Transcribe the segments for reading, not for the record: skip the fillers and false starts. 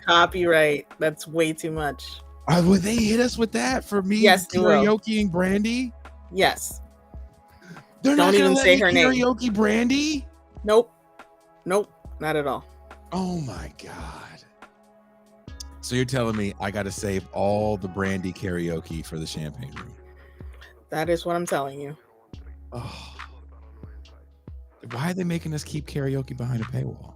Copyright. That's way too much. Would they hit us with that for me Yes, they will. karaokeing Brandy? Yes. They're Don't not going even to let say me her name. karaoke Brandy? Nope. Nope. Not at all. Oh my God. So you're telling me I got to save all the Brandy karaoke for the champagne room? That is what I'm telling you. Oh. Why are they making us keep karaoke behind a paywall?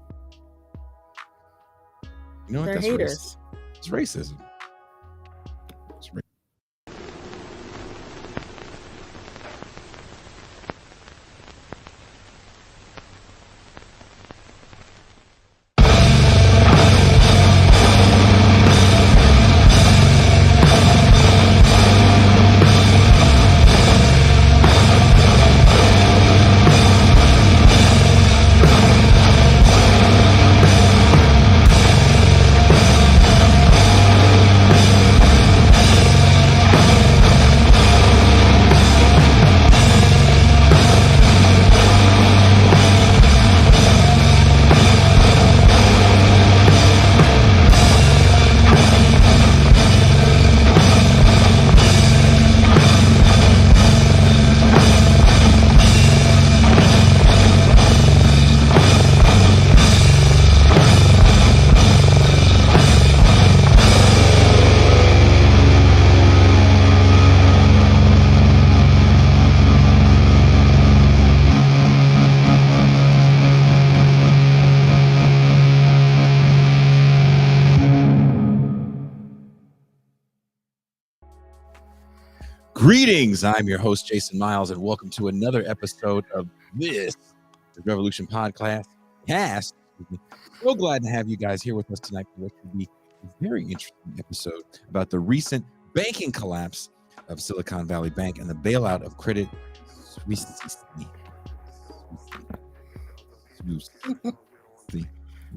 You know what? They're That's haters. Racism. It's racism. Greetings, I'm your host, Jason Miles, and welcome to another episode of this the Revolution Podcast. So glad to have you guys here with us tonight for what will be a very interesting episode about the recent banking collapse of Silicon Valley Bank and the bailout of Credit Suisse.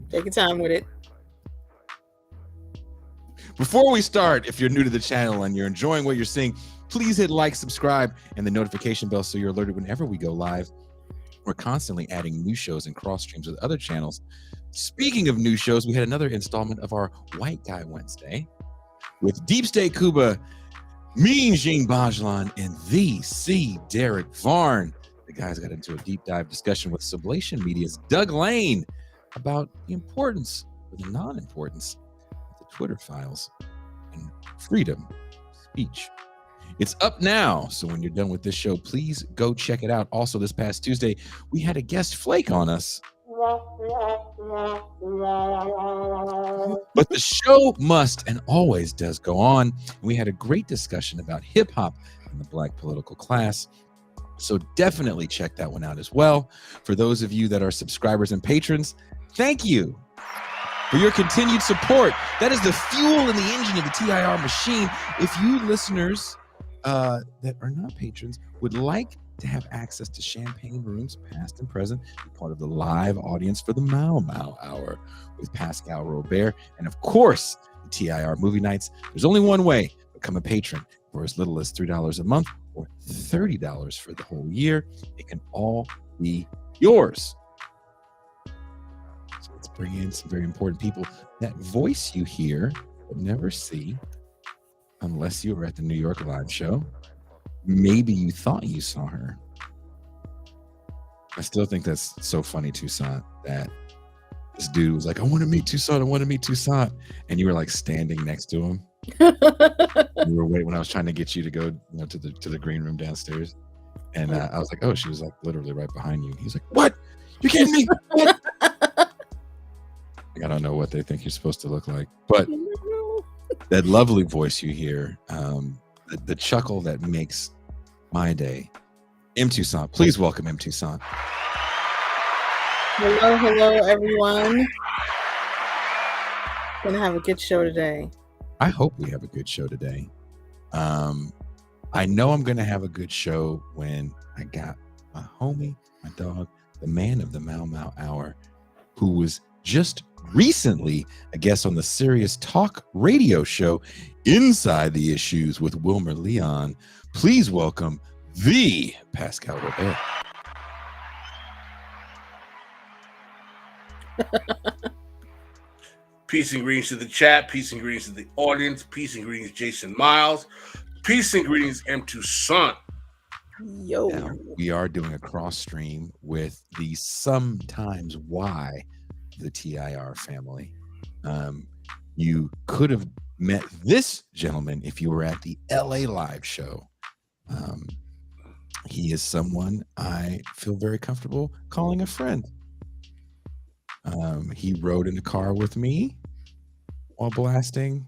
Take your time with it. Before we start, if you're new to the channel and you're enjoying what you're seeing, please hit like, subscribe, and the notification bell so you're alerted whenever we go live. We're constantly adding new shows and cross streams with other channels. Speaking of new shows, we had another installment of our White Guy Wednesday with Deep State Cuba, Mean Jean Bajlan, and the C. Derek Varn. The guys got into a deep dive discussion with Sublation Media's Doug Lane about the importance or the non-importance of the Twitter files and freedom of speech. It's up now, so when you're done with this show, please go check it out. Also, this past Tuesday, we had a guest flake on us. But the show must and always does go on. We had a great discussion about hip-hop and the Black political class. So definitely check that one out as well. For those of you that are subscribers and patrons, thank you for your continued support. That is the fuel in the engine of the TIR machine. If you listeners that are not patrons would like to have access to champagne rooms, past and present, be part of the live audience for the Mau Mau Hour with Pascal Robert, and of course, the TIR movie nights, there's only one way: become a patron for as little as $3 a month or $30 for the whole year. It can all be yours. So let's bring in some very important people. That voice you hear but never see, unless you were at the New York live show. Maybe you thought you saw her. I still think that's so funny, Toussaint, that this dude was like, I want to meet Toussaint. And you were like standing next to him. You were waiting when I was trying to get you to go to the green room downstairs. And I was like, oh, she was like literally right behind you. He's like, what? You kidding me? What? I don't know what they think you're supposed to look like. But that lovely voice you hear, the chuckle that makes my day. M. Toussaint, please welcome M. Toussaint. Hello, everyone. Gonna have a good show today. I hope we have a good show today. I know I'm gonna have a good show when I got my homie, my dog, the man of the Mau Mau Hour, who was just recently a guest on the Serious Talk radio show Inside the Issues with Wilmer Leon. Please welcome the Pascal Robert. Peace and greetings to the chat. Peace and greetings to the audience. Peace and greetings, Jason Miles. Peace and greetings, M2 Son. Yo. Now, we are doing a cross stream with the sometimes why the TIR family. You could have met this gentleman if you were at the LA live show. He is someone I feel very comfortable calling a friend. He rode in the car with me while blasting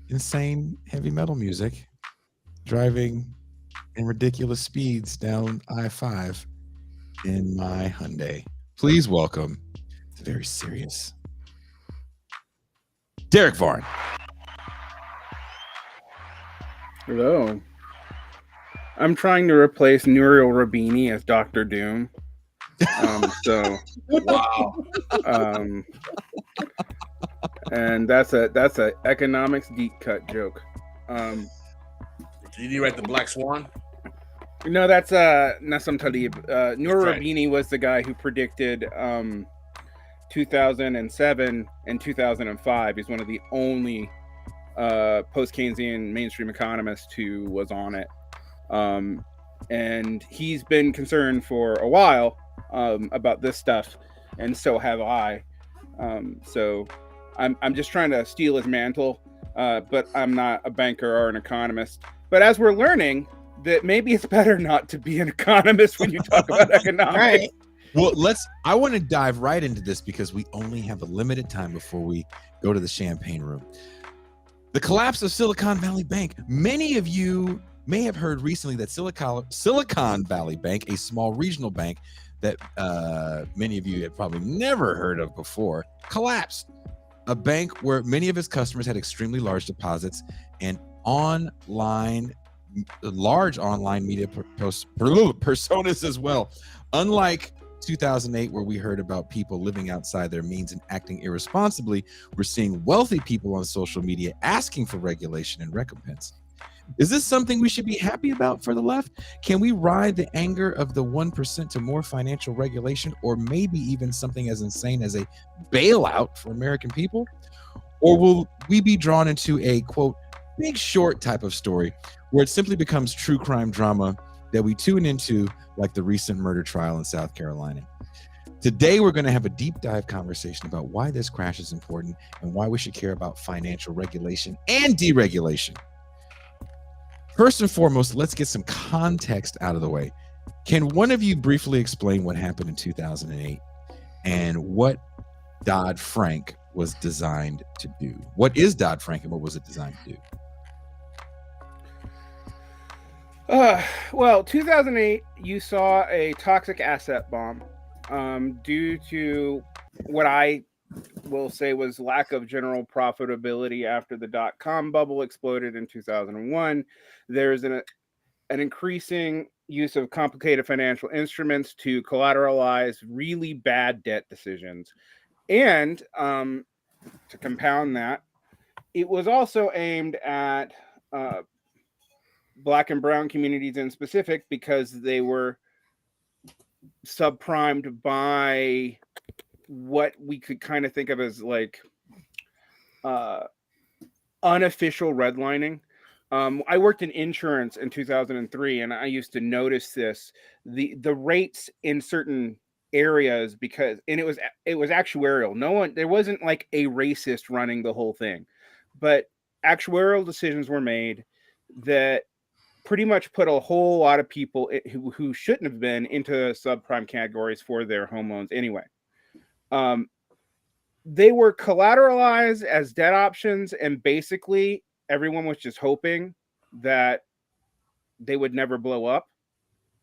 insane heavy metal music, driving in ridiculous speeds down I-5 in my Hyundai. Please welcome the very serious Derek Varn. Hello. I'm trying to replace Nouriel Rabini as Dr. Doom. Wow. And that's a economics deep cut joke. Did you write the Black Swan? No, that's Nassam Talib. Nouriel Right. Rabini was the guy who predicted 2007 and 2005. He's one of the only post-Keynesian mainstream economists who was on it. And he's been concerned for a while about this stuff, and so have I. So I'm just trying to steal his mantle, but I'm not a banker or an economist. But as we're learning, that maybe it's better not to be an economist when you talk about economics. Right. Well, I want to dive right into this because we only have a limited time before we go to the champagne room. The collapse of Silicon Valley Bank. Many of you may have heard recently that Silicon Valley Bank, a small regional bank that many of you had probably never heard of before, collapsed. A bank where many of its customers had extremely large deposits and large online media personas as well. Unlike 2008, where we heard about people living outside their means and acting irresponsibly, we're seeing wealthy people on social media asking for regulation and recompense. Is this something we should be happy about for the left? Can we ride the anger of the 1% to more financial regulation, or maybe even something as insane as a bailout for American people? Or will we be drawn into a, quote, Big Short type of story where it simply becomes true crime drama that we tune into, like the recent murder trial in South Carolina? Today, we're going to have a deep dive conversation about why this crash is important and why we should care about financial regulation and deregulation. First and foremost, let's get some context out of the way. Can one of you briefly explain what happened in 2008 and what Dodd-Frank was designed to do? What is Dodd-Frank and what was it designed to do? Well, 2008, you saw a toxic asset bomb due to what I will say was lack of general profitability after the dot-com bubble exploded in 2001. There's an increasing use of complicated financial instruments to collateralize really bad debt decisions. And to compound that, it was also aimed at Black and brown communities in specific because they were subprimed by what we could kind of think of as like unofficial redlining. I worked in insurance in 2003, and I used to notice this: the rates in certain areas, because it was actuarial. There wasn't like a racist running the whole thing, but actuarial decisions were made that pretty much put a whole lot of people who shouldn't have been into subprime categories for their home loans anyway. They were collateralized as debt options, and basically everyone was just hoping that they would never blow up,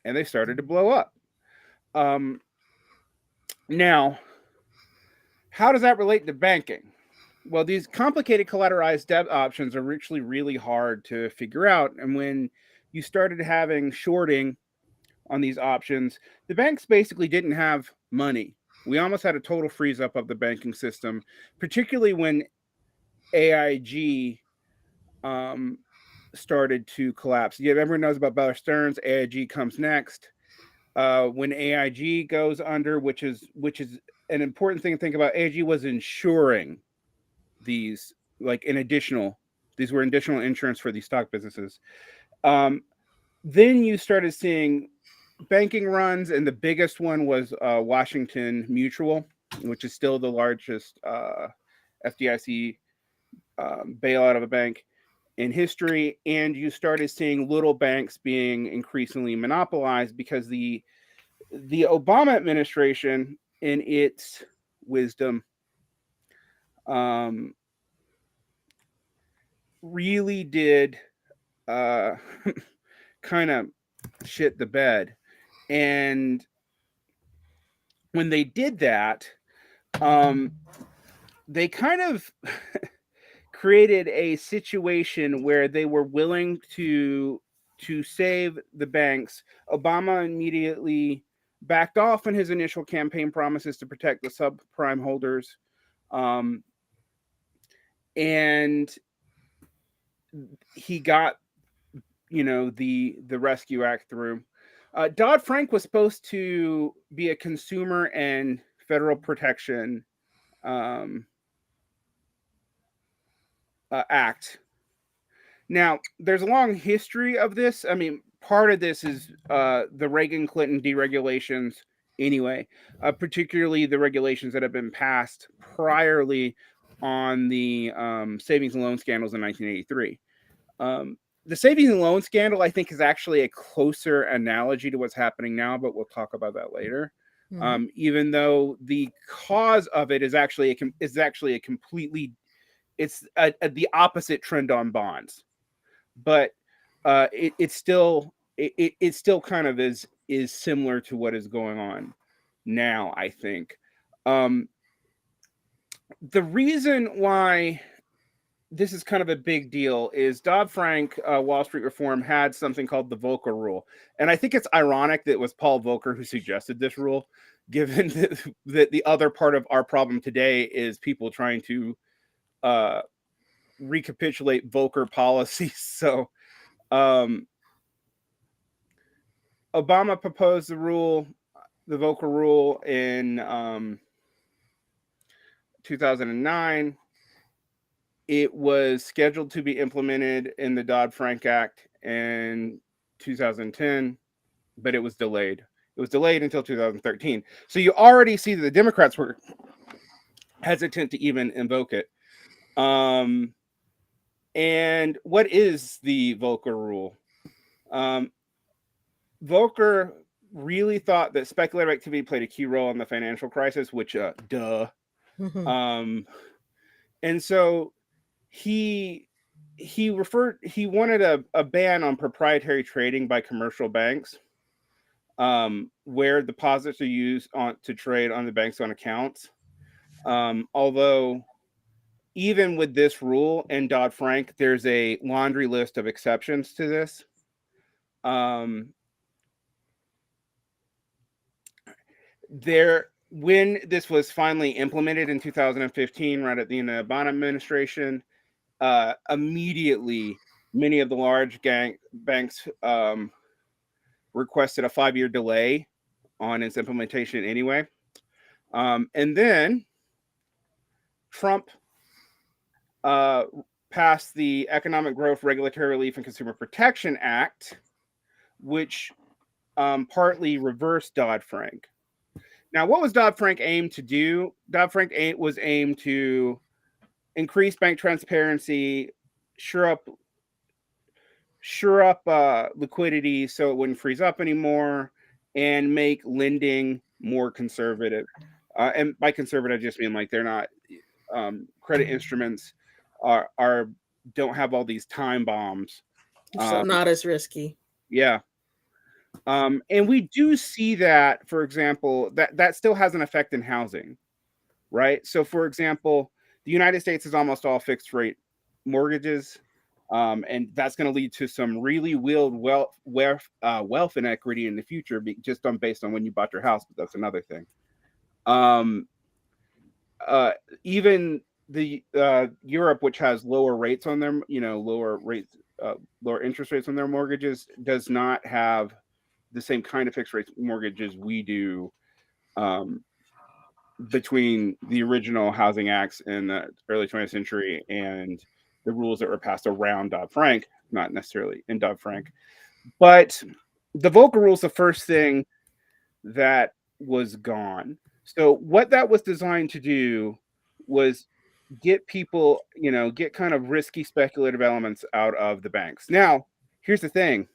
and they started to blow up. Now, how does that relate to banking? Well, these complicated collateralized debt options are actually really hard to figure out, and when you started having shorting on these options, the banks basically didn't have money. We almost had a total freeze up of the banking system, particularly when AIG started to collapse. Yeah, everyone knows about Bear Stearns. AIG comes next. When AIG goes under, which is an important thing to think about, AIG was insuring these like these were additional insurance for these stock businesses. Then you started seeing banking runs, and the biggest one was Washington Mutual, which is still the largest FDIC bailout of a bank in history. And you started seeing little banks being increasingly monopolized because the Obama administration, in its wisdom, really did kind of shit the bed. And when they did that, they kind of created a situation where they were willing to save the banks. Obama immediately backed off on his initial campaign promises to protect the subprime holders, and he got the Rescue Act through. Dodd-Frank was supposed to be a consumer and federal protection act. Now, there's a long history of this. I mean, part of this is the Reagan-Clinton deregulations anyway, particularly the regulations that have been passed priorly on the savings and loan scandals in 1983. The savings and loan scandal, I think, is actually a closer analogy to what's happening now, but we'll talk about that later. Mm-hmm. Even though the cause of it is actually a completely, it's the opposite trend on bonds, but it still kind of is similar to what is going on now, I think. The reason why this is kind of a big deal is Dodd-Frank Wall Street reform had something called the Volcker Rule. And I think it's ironic that it was Paul Volcker who suggested this rule, given that the other part of our problem today is people trying to recapitulate Volcker policies. So Obama proposed the Volcker Rule in 2009. It was scheduled to be implemented in the Dodd-Frank Act in 2010, but it was delayed. It was delayed until 2013. So you already see that the Democrats were hesitant to even invoke it. And what is the Volcker Rule? Volcker really thought that speculative activity played a key role in the financial crisis, which, duh. And so he wanted a ban on proprietary trading by commercial banks, where deposits are used to trade on the bank's own accounts. Although even with this rule and Dodd-Frank, there's a laundry list of exceptions to this. When this was finally implemented in 2015, right at the end of the Obama administration, immediately many of the large banks requested a 5-year delay on its implementation anyway. And then Trump passed the Economic Growth, Regulatory Relief, and Consumer Protection Act, which partly reversed Dodd-Frank. Now, what was Dodd-Frank aimed to do? Dodd-Frank was aimed to increase bank transparency, shore up liquidity so it wouldn't freeze up anymore, and make lending more conservative. And by conservative, I just mean like they're not credit instruments don't have all these time bombs. So not as risky. Yeah. And we do see that, for example, that still has an effect in housing, right? So, for example, the United States is almost all fixed rate mortgages, and that's going to lead to some really wild wealth inequity in the future, just based on when you bought your house. But that's another thing. Even the Europe, which has lower rates on them, lower interest rates on their mortgages, does not have the same kind of fixed rate mortgages we do between the original housing acts in the early 20th century and the rules that were passed around Dodd-Frank, not necessarily in Dodd-Frank. But the Volcker Rule is the first thing that was gone. So what that was designed to do was get people, get kind of risky speculative elements out of the banks. Now, here's the thing.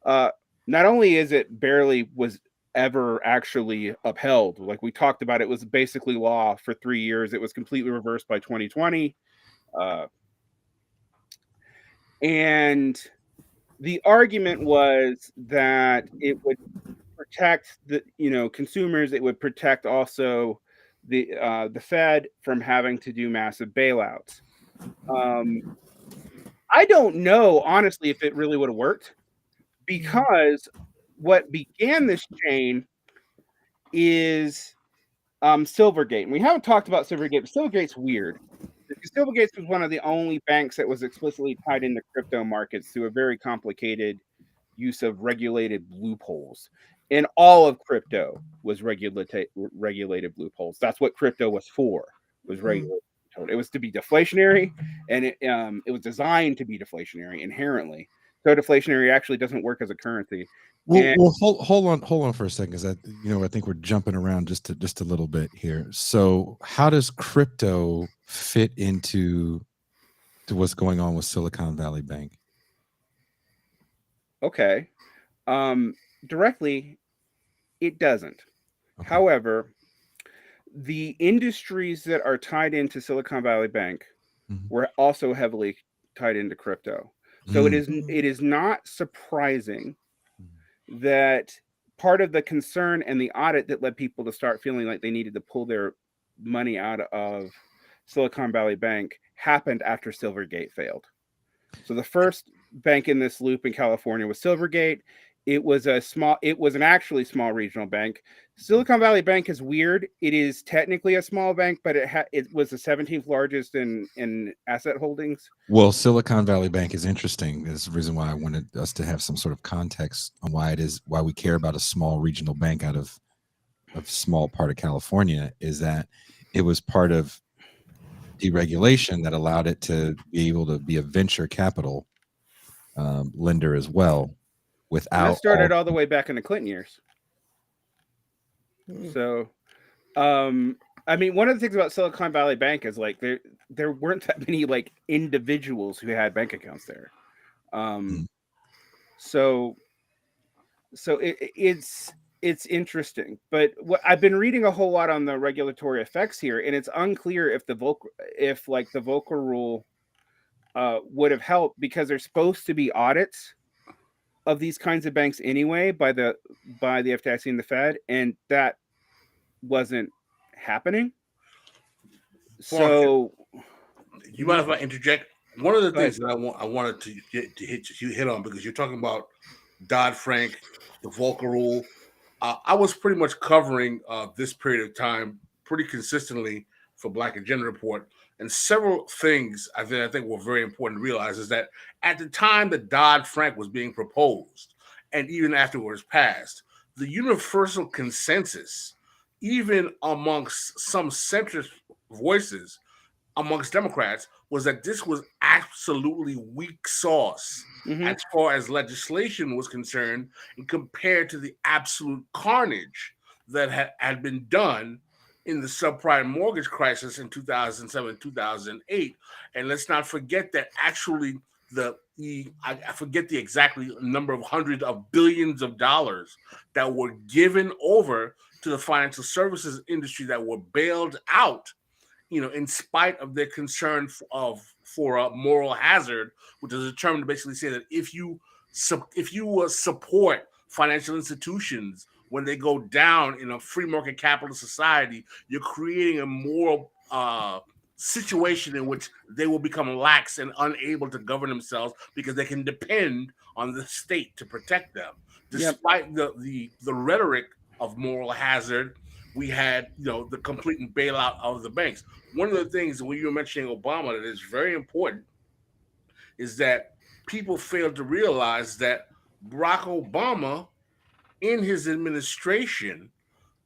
Not only is it barely was ever actually upheld, like we talked about, it was basically law for 3 years. It was completely reversed by 2020. And the argument was that it would protect the consumers. It would protect also the Fed from having to do massive bailouts. I don't know honestly if it really would have worked, because what began this chain is Silvergate. And we haven't talked about Silvergate, but Silvergate's weird. Because Silvergate was one of the only banks that was explicitly tied into crypto markets through a very complicated use of regulated loopholes. And all of crypto was regulated loopholes. That's what crypto was for, was regulated. It was to be deflationary, and it was designed to be deflationary inherently. So deflationary actually doesn't work as a currency. Well, hold on for a second, because I think we're jumping around just a little bit here. So how does crypto fit into what's going on with Silicon Valley Bank? Okay. Directly, it doesn't. Okay. However, the industries that are tied into Silicon Valley Bank were also heavily tied into crypto. So it is not surprising that part of the concern and the audit that led people to start feeling like they needed to pull their money out of Silicon Valley Bank happened after Silvergate failed. So the first bank in this loop in California was Silvergate. It was an actually small regional bank. Silicon Valley Bank is weird. It is technically a small bank, but it was the 17th largest in asset holdings. Well, Silicon Valley Bank is interesting. There's the reason why I wanted us to have some sort of context on why we care about a small regional bank out of a small part of California, is that it was part of deregulation that allowed it to be able to be a venture capital lender as well. That started all the way back in the Clinton years. So, I mean, one of the things about Silicon Valley Bank is like there weren't that many like individuals who had bank accounts there. So it's interesting. But what I've been reading a whole lot on the regulatory effects here, and it's unclear if the Volcker Rule would have helped, because there's supposed to be audits of these kinds of banks anyway by the FDIC and the Fed, and that wasn't happening. So, you mind if I interject? One of the things that I wanted to hit on, because you're talking about Dodd-Frank, the Volcker Rule. I was pretty much covering this period of time pretty consistently for Black Agenda Report. And several things I think were very important to realize is that at the time that Dodd-Frank was being proposed, and even after it was passed, the universal consensus, even amongst some centrist voices amongst Democrats, was that this was absolutely weak sauce as far as legislation was concerned, and compared to the absolute carnage that had been done in the subprime mortgage crisis in 2007, 2008. And let's not forget that actually I forget the exact number of hundreds of billions of dollars that were given over to the financial services industry that were bailed out, in spite of their concern for a moral hazard, which is a term to basically say that if you support financial institutions when they go down in a free market capitalist society, you're creating a moral situation in which they will become lax and unable to govern themselves because they can depend on the state to protect them. Despite the rhetoric of moral hazard, we had the complete bailout of the banks. One of the things when you were mentioning Obama that is very important is that people failed to realize that Barack Obama, in his administration,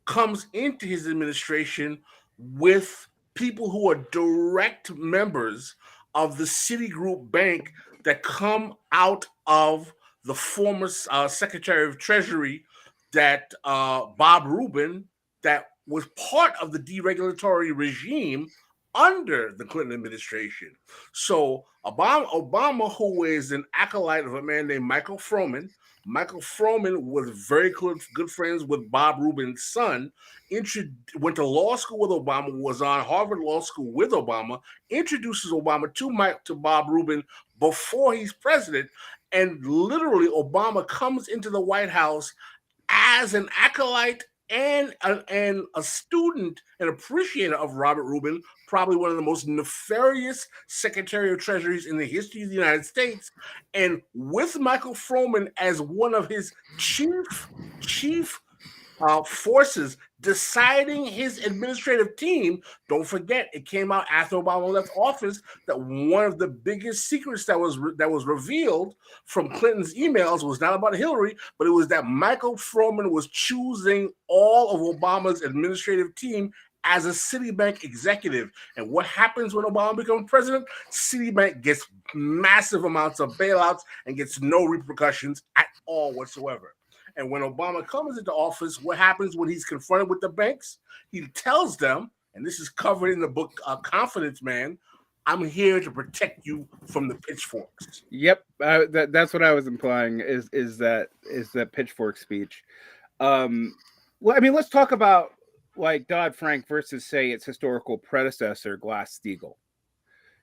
comes into his administration with people who are direct members of the Citigroup Bank that come out of the former Secretary of Treasury, that Bob Rubin, that was part of the deregulatory regime under the Clinton administration. So Obama, who is an acolyte of a man named Michael Froman. Michael Froman was very good friends with Bob Rubin's son, went to law school with Obama, was on Harvard Law School with Obama, introduces Obama to Bob Rubin before he's president, and literally Obama comes into the White House as an acolyte and a student, an appreciator of Robert Rubin, probably one of the most nefarious Secretary of Treasuries in the history of the United States, and with Michael Froman as one of his chief forces deciding his administrative team. Don't forget, it came out after Obama left office that one of the biggest secrets that was revealed from Clinton's emails was not about Hillary, but it was that Michael Froman was choosing all of Obama's administrative team as a Citibank executive. And what happens when Obama becomes president? Citibank gets massive amounts of bailouts and gets no repercussions at all whatsoever. And when Obama comes into office, what happens when he's confronted with the banks? He tells them, and this is covered in the book Confidence Man, I'm here to protect you from the pitchforks. Yep, that's what I was implying. Is that pitchfork speech? Well, I mean, let's talk about like Dodd-Frank versus, say, its historical predecessor, Glass-Steagall.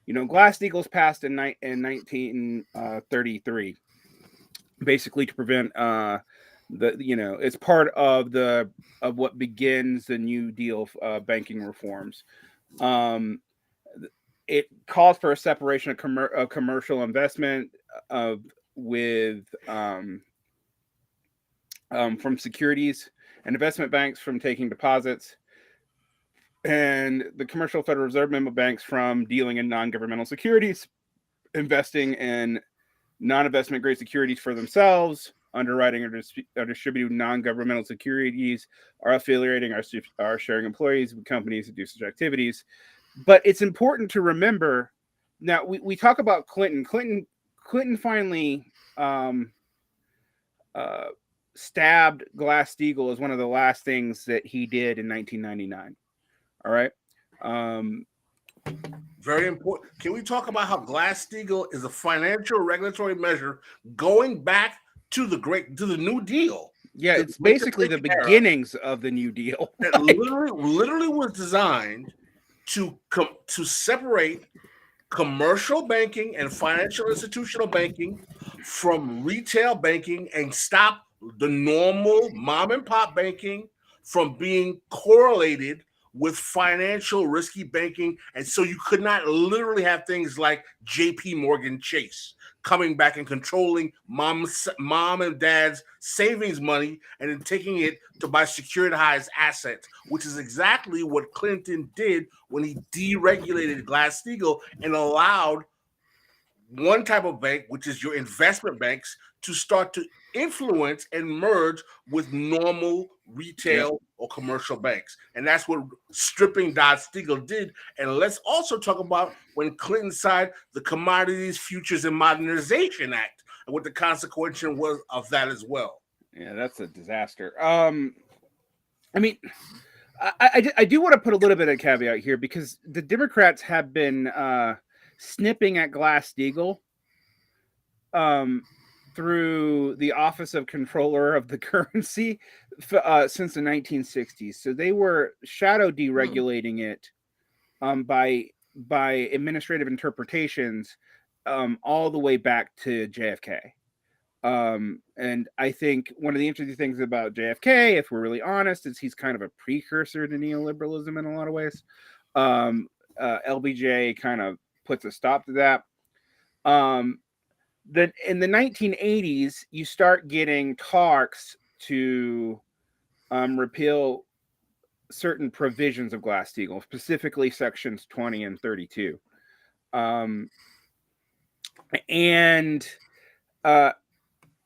You know, Glass-Steagall's passed in 1933, basically to prevent it's part of what begins the New Deal banking reforms. It calls for a separation of commercial investment from securities, and investment banks from taking deposits, and the commercial Federal Reserve member banks from dealing in non-governmental securities, investing in non-investment grade securities for themselves, underwriting or distributing non-governmental securities, are affiliating our sharing employees with companies that do such activities. But it's important to remember, now we talk about Clinton. Clinton finally stabbed Glass-Steagall as one of the last things that he did in 1999. All right. Very important. Can we talk about how Glass-Steagall is a financial regulatory measure going back to the New Deal? Yeah, it's basically the beginnings of the New Deal. That literally was designed to separate commercial banking and financial institutional banking from retail banking and stop the normal mom and pop banking from being correlated with financial risky banking. And so you could not literally have things like JP Morgan Chase coming back and controlling mom and dad's savings money and then taking it to buy securitized assets, which is exactly what Clinton did when he deregulated Glass-Steagall and allowed one type of bank, which is your investment banks, to start to influence and merge with normal retail or commercial banks. And that's what stripping Dodd-Steagall did. And let's also talk about when Clinton signed the Commodities, Futures, and Modernization Act and what the consequence was of that as well. Yeah, that's a disaster. I mean, I do want to put a little bit of caveat here because the Democrats have been snipping at Glass-Steagall through the Office of Controller of the Currency since the 1960s. So they were shadow deregulating it by administrative interpretations all the way back to JFK. And I think one of the interesting things about JFK, if we're really honest, is he's kind of a precursor to neoliberalism in a lot of ways. LBJ kind of puts a stop to that. Then in the 1980s, you start getting talks to repeal certain provisions of Glass-Steagall, specifically sections 20 and 32.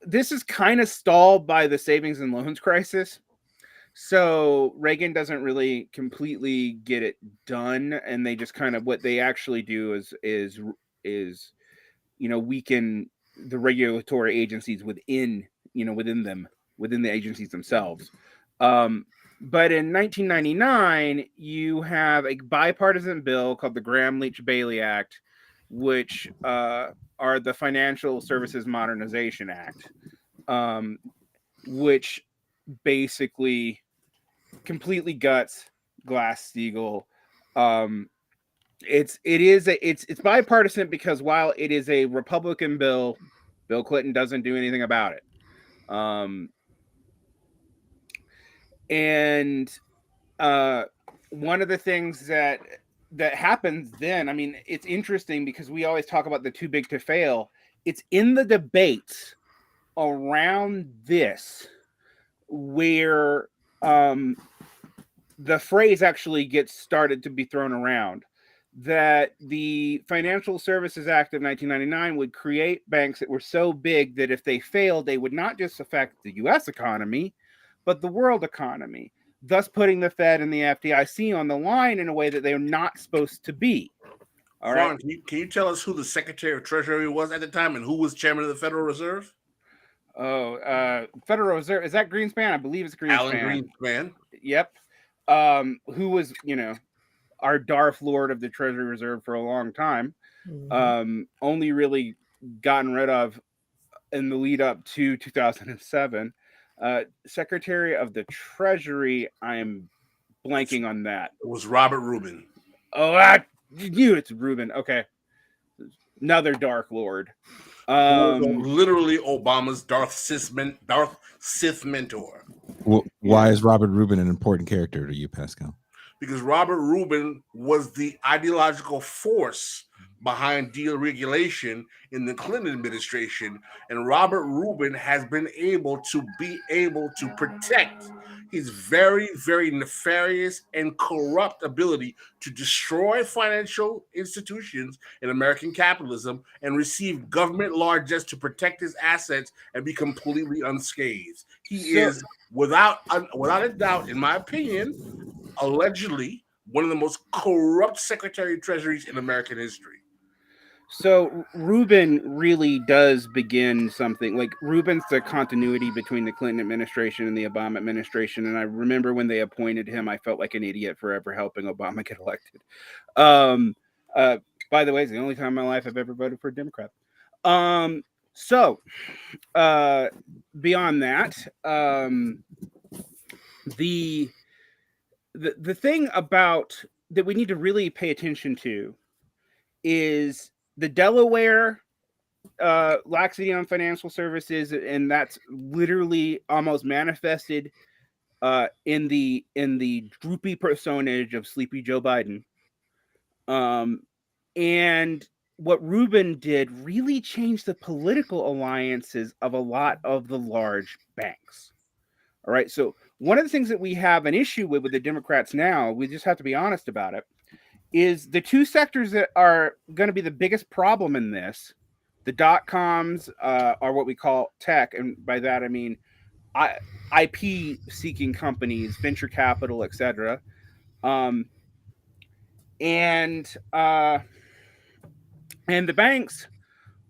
This is kind of stalled by the savings and loans crisis. So Reagan doesn't really completely get it done, and they just kind of what they actually do is weaken the regulatory agencies within the agencies themselves. But in 1999, you have a bipartisan bill called the Graham-Leach-Bailey Act, which are the Financial Services Modernization Act, which basically completely guts Glass-Steagall. It's bipartisan because while it is a Republican bill, Bill Clinton doesn't do anything about it. And one of the things that happens then, I mean, it's interesting because we always talk about the too big to fail. It's in the debates around this where the phrase actually gets started to be thrown around that the Financial Services Act of 1999 would create banks that were so big that if they failed, they would not just affect the U.S. economy, but the world economy, thus putting the Fed and the FDIC on the line in a way that they're not supposed to be. All Ron, right. Can you tell us who the Secretary of Treasury was at the time and who was chairman of the Federal Reserve? Federal Reserve. Is that Greenspan? I believe it's Greenspan. Alan Greenspan. Yep. Who was, our Darth Lord of the Treasury Reserve for a long time. Mm-hmm. Only really gotten rid of in the lead up to 2007. Secretary of the Treasury, I'm blanking on that. It was Robert Rubin. Oh, I knew it's Rubin. Okay. Another Dark Lord. Literally Obama's Darth Sith mentor. Well, why is Robert Rubin an important character to you, Pascal? Because Robert Rubin was the ideological force behind deregulation in the Clinton administration, and Robert Rubin has been able to protect his very, very nefarious and corrupt ability to destroy financial institutions in American capitalism and receive government largesse to protect his assets and be completely unscathed. He is, without a doubt, in my opinion, allegedly one of the most corrupt Secretary of Treasuries in American history. So Rubin really does begin something like Rubin's the continuity between the Clinton administration and the Obama administration. And I remember when they appointed him, I felt like an idiot for ever helping Obama get elected. By the way, it's the only time in my life I've ever voted for a Democrat. So beyond that, the thing about that we need to really pay attention to is the Delaware laxity on financial services, and that's literally almost manifested in the droopy personage of Sleepy Joe Biden. And what Rubin did really changed the political alliances of a lot of the large banks. All right, so one of the things that we have an issue with the Democrats now, we just have to be honest about it, is the two sectors that are going to be the biggest problem in this. The dot-coms are what we call tech, and by that I mean IP-seeking companies, venture capital, etc. And the banks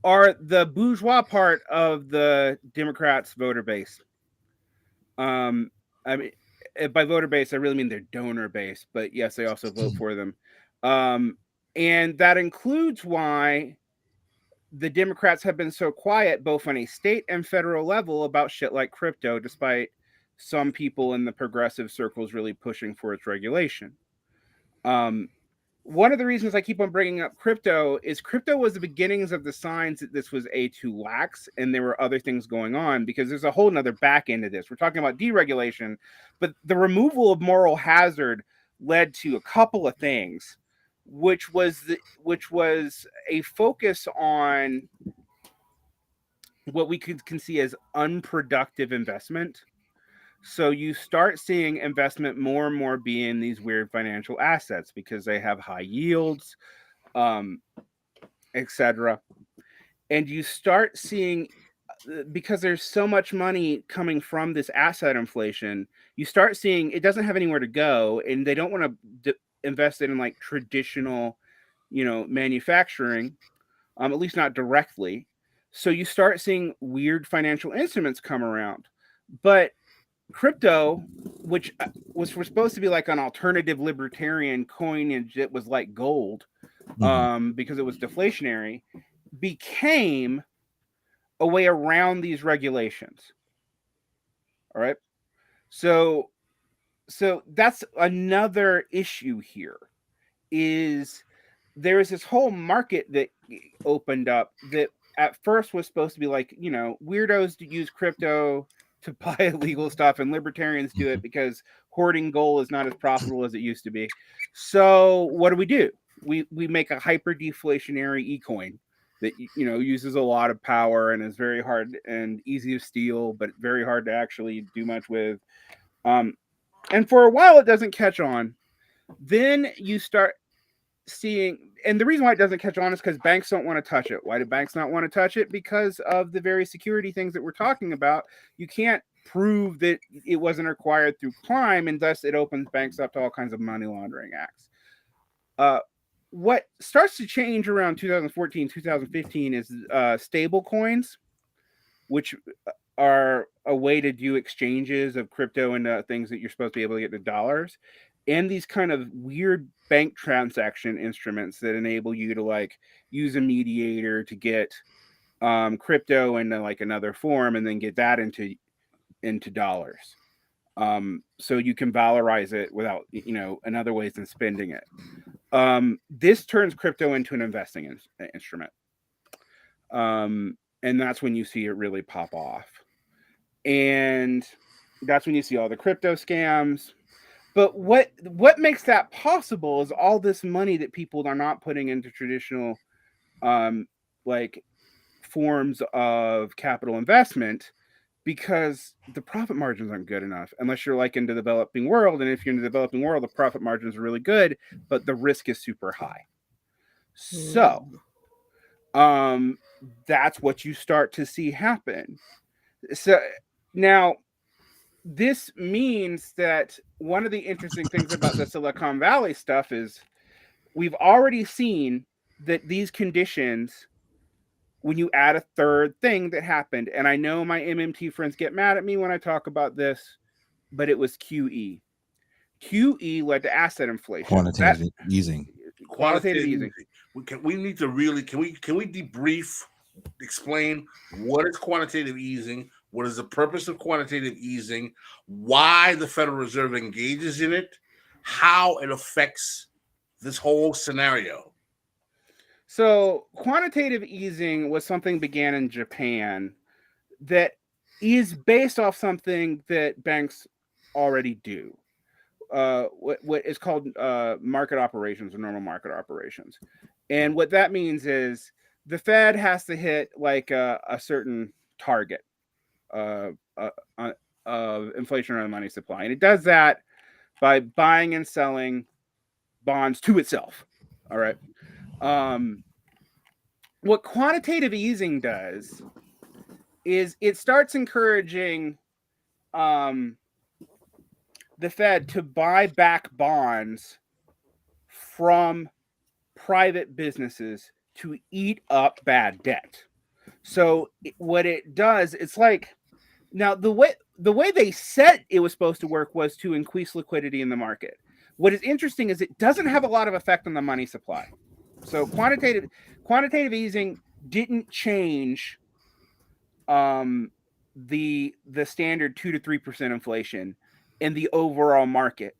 are the bourgeois part of the Democrats' voter base. I mean, by voter base, I really mean their donor base, but yes, they also vote for them. And that includes why the Democrats have been so quiet, both on a state and federal level, about shit like crypto, despite some people in the progressive circles really pushing for its regulation. One of the reasons I keep on bringing up crypto is crypto was the beginnings of the signs that this was too lax and there were other things going on, because there's a whole nother back end of this. We're talking about deregulation, but the removal of moral hazard led to a couple of things, which was a focus on what we can see as unproductive investment. So you start seeing investment more and more be in these weird financial assets because they have high yields, etc. And you start seeing because there's so much money coming from this asset inflation, you start seeing it doesn't have anywhere to go, and they don't want to invest it in like traditional, manufacturing, at least not directly. So you start seeing weird financial instruments come around. But crypto, which was supposed to be like an alternative libertarian coinage that was like gold, because it was deflationary, became a way around these regulations. All right. So that's another issue here, is there is this whole market that opened up that at first was supposed to be like, weirdos to use crypto to buy illegal stuff, and libertarians do it because hoarding gold is not as profitable as it used to be. So what do? We make a hyper deflationary e-coin that uses a lot of power and is very hard and easy to steal, but very hard to actually do much with. And for a while it doesn't catch on. Then you start seeing, and the reason why it doesn't catch on is because banks don't want to touch it. Why do banks not want to touch it? Because of the very security things that we're talking about. You can't prove that it wasn't acquired through crime, and thus it opens banks up to all kinds of money laundering acts. What starts to change around 2014, 2015 is stable coins, which are a way to do exchanges of crypto into things that you're supposed to be able to get to dollars, and these kind of weird bank transaction instruments that enable you to like use a mediator to get crypto into like another form and then get that into dollars. So you can valorize it without, in other ways than spending it. This turns crypto into an investing instrument. And that's when you see it really pop off. And that's when you see all the crypto scams. But what makes that possible is all this money that people are not putting into traditional like forms of capital investment, because the profit margins aren't good enough unless you're like in the developing world. And if you're in the developing world, the profit margins are really good, but the risk is super high. So that's what you start to see happen. So now this means that one of the interesting things about the Silicon Valley stuff is we've already seen that these conditions, when you add a third thing that happened, and I know my MMT friends get mad at me when I talk about this, but it was QE. QE led to asset inflation. Quantitative easing. Quantitative easing. We need to really, can we debrief, explain what is quantitative easing? What is the purpose of quantitative easing? Why the Federal Reserve engages in it? How it affects this whole scenario? So quantitative easing was something began in Japan that is based off something that banks already do. What is called market operations, or normal market operations. And what that means is the Fed has to hit like a certain target of inflation around the money supply. And it does that by buying and selling bonds to itself. All right. What quantitative easing does is it starts encouraging the Fed to buy back bonds from private businesses to eat up bad debt. So what it does, it's like, now the way they said it was supposed to work was to increase liquidity in the market. What is interesting is it doesn't have a lot of effect on the money supply. So quantitative easing didn't change the standard 2 to 3% inflation in the overall market,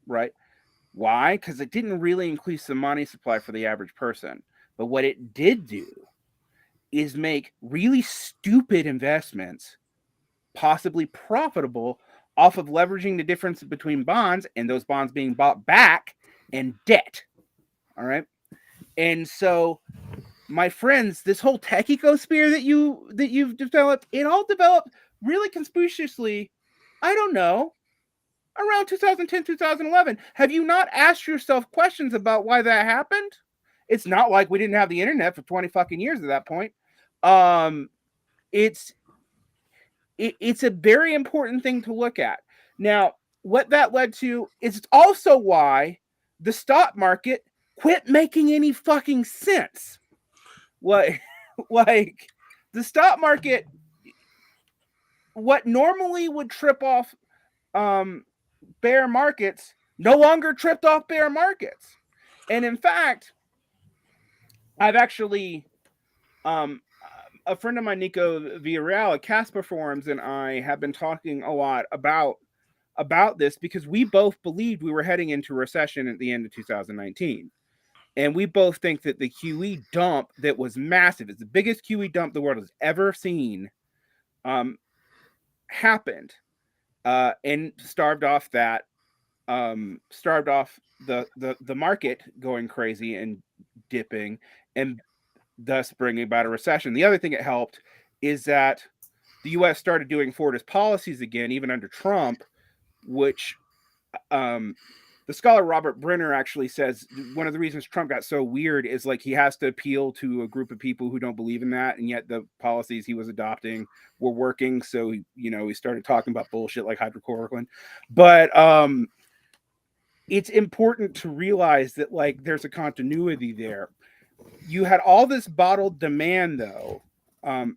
right? Why? Because it didn't really increase the money supply for the average person. But what it did do is make really stupid investments possibly profitable off of leveraging the difference between bonds and those bonds being bought back and debt. All right. And so, my friends, this whole tech ecosphere that you've developed, it all developed really conspicuously, I don't know, around 2010, 2011. Have you not asked yourself questions about why that happened? It's not like we didn't have the internet for 20 fucking years at that point. It's it's a very important thing to look at. Now, what that led to is also why the stock market quit making any fucking sense. Like the stock market, what normally would trip off bear markets no longer tripped off bear markets. And in fact, I've actually a friend of mine, Nico Villarreal at Casper Forums, and I have been talking a lot about this because we both believed we were heading into a recession at the end of 2019. And we both think that the QE dump that was massive, it's the biggest QE dump the world has ever seen, happened and starved off the market going crazy and dipping, and thus bringing about a recession. The other thing it helped is that the U.S. started doing forwardist policies again, even under Trump, which the scholar Robert Brenner actually says one of the reasons Trump got so weird is like he has to appeal to a group of people who don't believe in that, and yet the policies he was adopting were working. So he started talking about bullshit like hydrochloroquine. But it's important to realize that like there's a continuity there. You had all this bottled demand though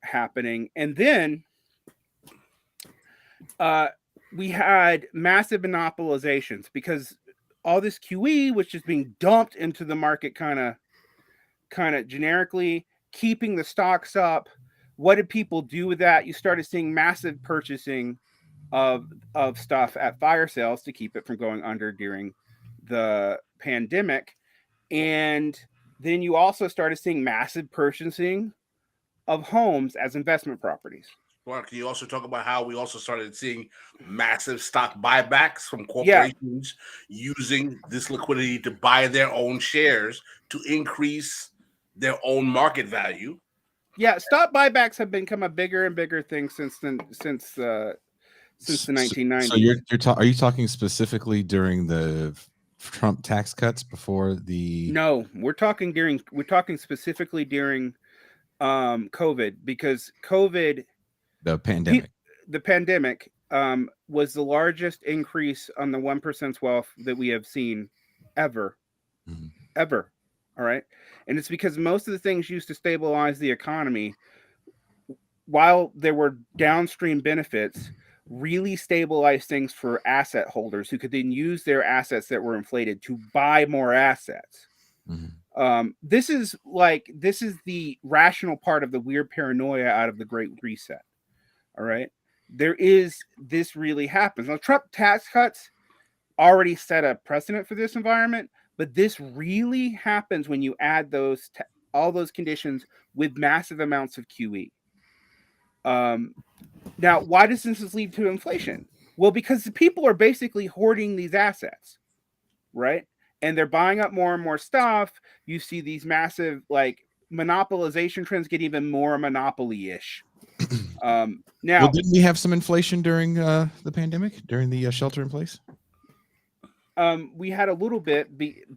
happening, and then we had massive monopolizations because all this QE was just being dumped into the market kind of generically, keeping the stocks up. What did people do with that? You started seeing massive purchasing of stuff at fire sales to keep it from going under during the pandemic. And then you also started seeing massive purchasing of homes as investment properties. Well, can you also talk about how we also started seeing massive stock buybacks from corporations using this liquidity to buy their own shares to increase their own market value? Yeah, stock buybacks have become a bigger and bigger thing since the 1990s. So are you talking specifically during the Trump tax cuts before the? No, we're talking specifically during COVID, because COVID, the pandemic. The pandemic was the largest increase on the 1%'s wealth that we have seen ever. Ever. All right. And it's because most of the things used to stabilize the economy, while there were downstream benefits, really stabilized things for asset holders who could then use their assets that were inflated to buy more assets. This is the rational part of the weird paranoia out of the Great Reset. All right. This really happens. Now, Trump tax cuts already set a precedent for this environment, but this really happens when you add all those conditions with massive amounts of QE. Now, why does this lead to inflation? Well, because the people are basically hoarding these assets, right? And they're buying up more and more stuff. You see these massive monopolization trends get even more monopoly-ish. Now, didn't we have some inflation during the pandemic, during the shelter in place? We had a little bit,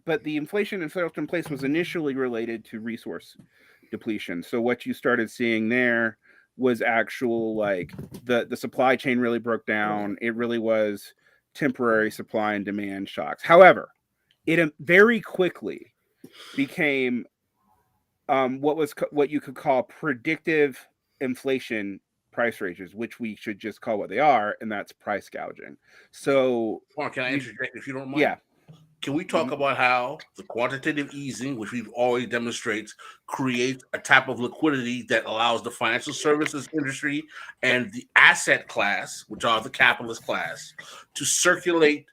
but the inflation and shelter in place was initially related to resource depletion. So what you started seeing there was actual the supply chain really broke down. It really was temporary supply and demand shocks. However, it very quickly became what you could call predictive inflation price ranges, which we should just call what they are, and that's price gouging. So, can I interject if you don't mind? Yeah. Can we talk about how the quantitative easing, which we've always demonstrates, creates a type of liquidity that allows the financial services industry and the asset class, which are the capitalist class, to circulate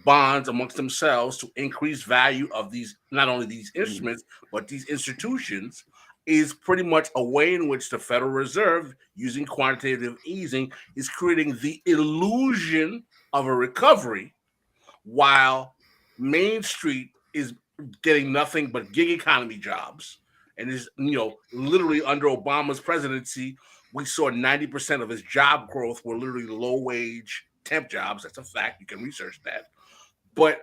bonds amongst themselves to increase value of these, not only these instruments, but these institutions, is pretty much a way in which the Federal Reserve, using quantitative easing, is creating the illusion of a recovery, while Main Street is getting nothing but gig economy jobs. And is, literally under Obama's presidency, we saw 90% of his job growth were literally low wage temp jobs. That's a fact. You can research that. But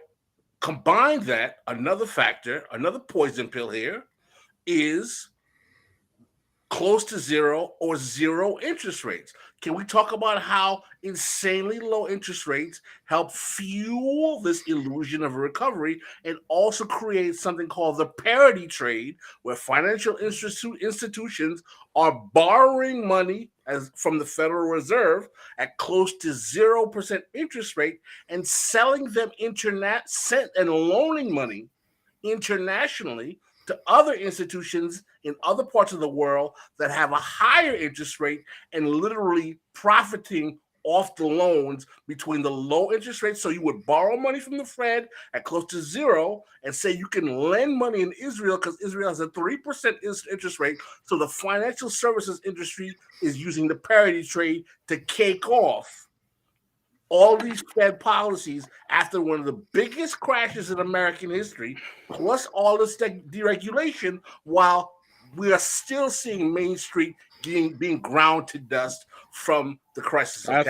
combine that, another factor, another poison pill here is close to zero, or zero interest rates. Can we talk about how insanely low interest rates help fuel this illusion of a recovery and also create something called the parity trade, where financial institutions are borrowing money from the Federal Reserve at close to 0% interest rate and selling them and loaning money internationally to other institutions in other parts of the world that have a higher interest rate, and literally profiting off the loans between the low interest rates. So you would borrow money from the Fed at close to zero and say you can lend money in Israel because Israel has a 3% interest rate. So the financial services industry is using the parity trade to cake off all these Fed policies after one of the biggest crashes in American history, plus all this deregulation, while we are still seeing Main Street being ground to dust from the crisis of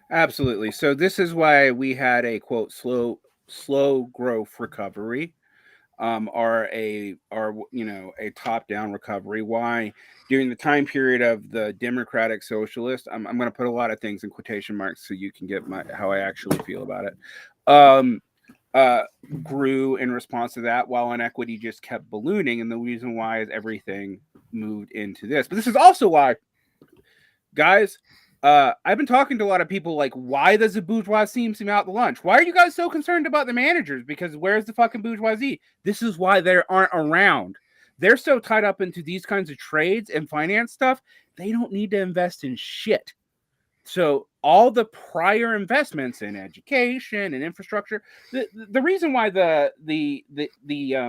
Absolutely. So this is why we had a quote slow growth recovery, or a top down recovery. Why during the time period of the Democratic Socialist, I'm going to put a lot of things in quotation marks so you can get how I actually feel about it. Grew in response to that, while inequity just kept ballooning, and the reason why is everything moved into this. But this is also why, guys, I've been talking to a lot of people like, why does the bourgeoisie seem out to lunch? Why are you guys so concerned about the managers? Because where's the fucking bourgeoisie? This is why they aren't around. They're so tied up into these kinds of trades and finance stuff, they don't need to invest in shit. So all the prior investments in education and infrastructure, the reason why the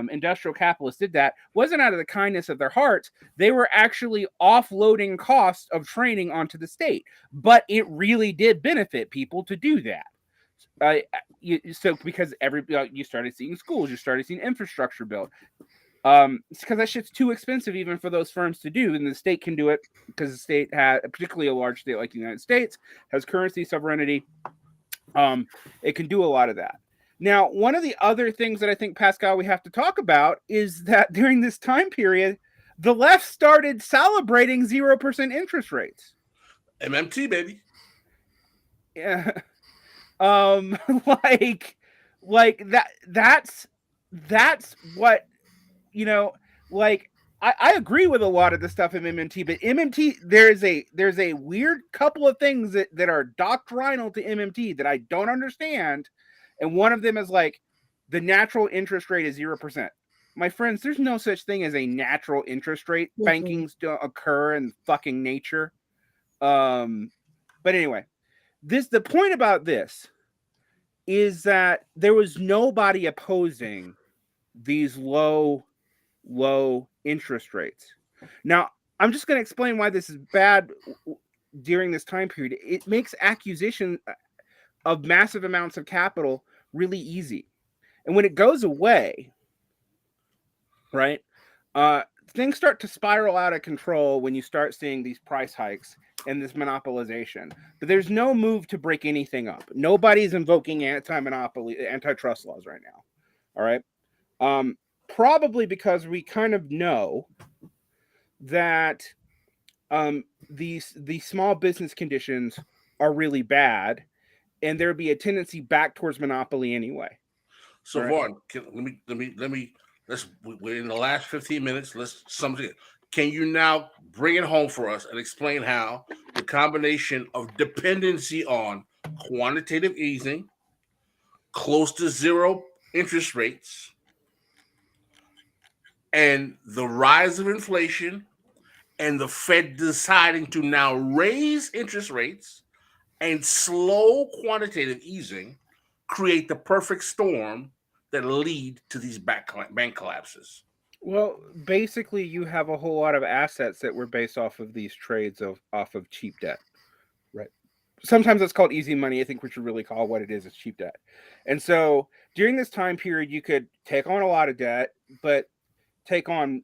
industrial capitalists did that wasn't out of the kindness of their hearts. They were actually offloading costs of training onto the state, but it really did benefit people to do that. So because you started seeing schools, you started seeing infrastructure built. It's because that shit's too expensive even for those firms to do, and the state can do it because the state has, particularly a large state like the United States, has currency sovereignty. It can do a lot of that. Now, one of the other things that I think, Pascal, we have to talk about is that during this time period, the left started celebrating 0% interest rates. MMT, baby. Yeah. Like that's what, I agree with a lot of the stuff in MMT, but MMT, there's a weird couple of things that are doctrinal to MMT that I don't understand. And one of them is like the natural interest rate is 0%. My friends, there's no such thing as a natural interest rate. Mm-hmm. Bankings don't occur in fucking nature. But anyway, the point about this is that there was nobody opposing these low interest rates. Now, I'm just going to explain why this is bad during this time period. It makes acquisition of massive amounts of capital really easy. And when it goes away, right, things start to spiral out of control when you start seeing these price hikes and this monopolization. But there's no move to break anything up. Nobody's invoking anti-monopoly, antitrust laws right now. All right. Probably because we kind of know that these small business conditions are really bad, and there'd be a tendency back towards monopoly anyway. So right. Vaughn, we're in the last 15 minutes. Let's something. Can you now bring it home for us and explain how the combination of dependency on quantitative easing, close to zero interest rates, and the rise of inflation, and the Fed deciding to now raise interest rates and slow quantitative easing create the perfect storm that lead to these bank collapses? Well, basically, you have a whole lot of assets that were based off of these trades off of cheap debt, right? Sometimes it's called easy money. I think we should really call what it is cheap debt. And so during this time period, you could take on a lot of debt, but take on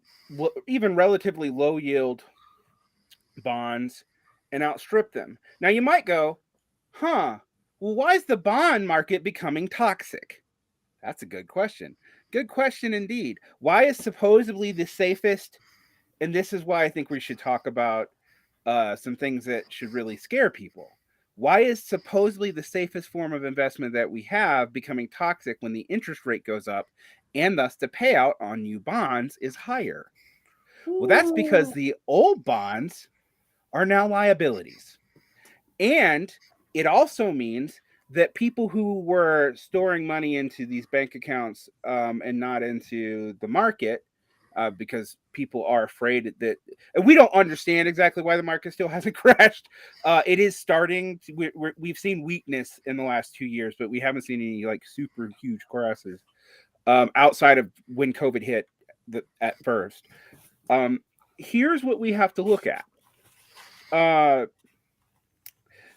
even relatively low yield bonds and outstrip them. Now you might go, well, why is the bond market becoming toxic? That's a good question. Good question indeed. Why is supposedly the safest and this is why I think we should talk about some things that should really scare people. Why is supposedly the safest form of investment that we have becoming toxic when the interest rate goes up, and thus the payout on new bonds is higher? Well, that's because the old bonds are now liabilities. And it also means that people who were storing money into these bank accounts and not into the market, because people are afraid that, and we don't understand exactly why the market still hasn't crashed. It is starting to, we've seen weakness in the last 2 years, but we haven't seen any like super huge crashes outside of when COVID hit at first. Here's what we have to look at.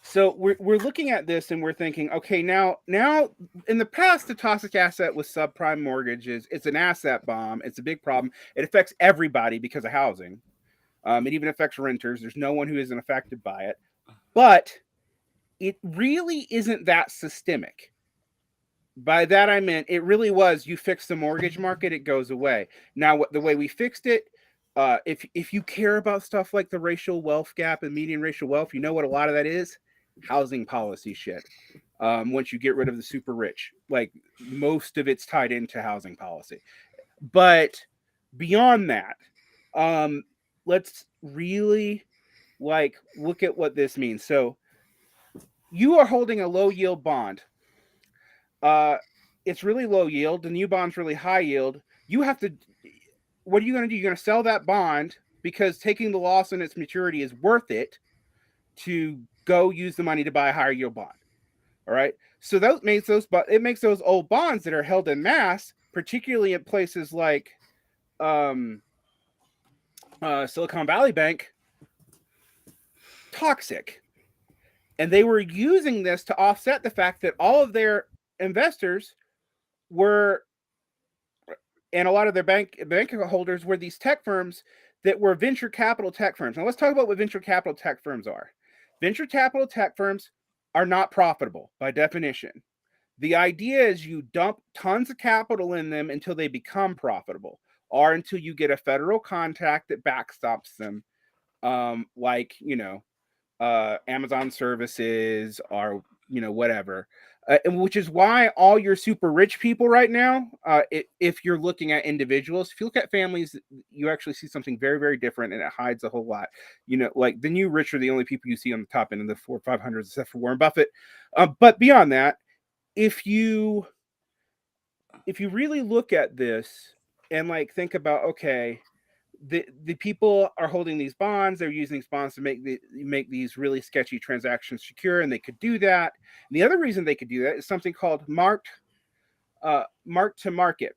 So we're looking at this and we're thinking, okay, now in the past, the toxic asset was subprime mortgages. It's an asset bomb. It's a big problem. It affects everybody because of housing. It even affects renters. There's no one who isn't affected by it. But it really isn't that systemic. By that I meant it really was, you fix the mortgage market, it goes away. Now, the way we fixed it, if you care about stuff like the racial wealth gap and median racial wealth, you know what a lot of that is? Housing policy shit. Once you get rid of the super rich, like most of it's tied into housing policy. But beyond that, let's really look at what this means. So you are holding a low yield bond. It's really low yield. The new bond's really high yield. You have to, what are you going to do? You're going to sell that bond because taking the loss in its maturity is worth it to go use the money to buy a higher yield bond. All right. So that makes those old bonds that are held in mass, particularly in places like Silicon Valley Bank, toxic. And they were using this to offset the fact that all of their investors were, and a lot of their bank holders were these tech firms that were venture capital tech firms. Now let's talk about what venture capital tech firms are. Venture capital tech firms are not profitable by definition. The idea is you dump tons of capital in them until they become profitable, or until you get a federal contract that backstops them, like, Amazon services or, whatever. And which is why all your super rich people right now, if you're looking at individuals, if you look at families, you actually see something very, very different, and it hides a whole lot. Like the new rich are the only people you see on the top end of the 400 or 500s, except for Warren Buffett. But beyond that, if you really look at this and think about, okay, the people are holding these bonds, they're using these bonds to make these really sketchy transactions secure, and they could do that. And the other reason they could do that is something called mark to market.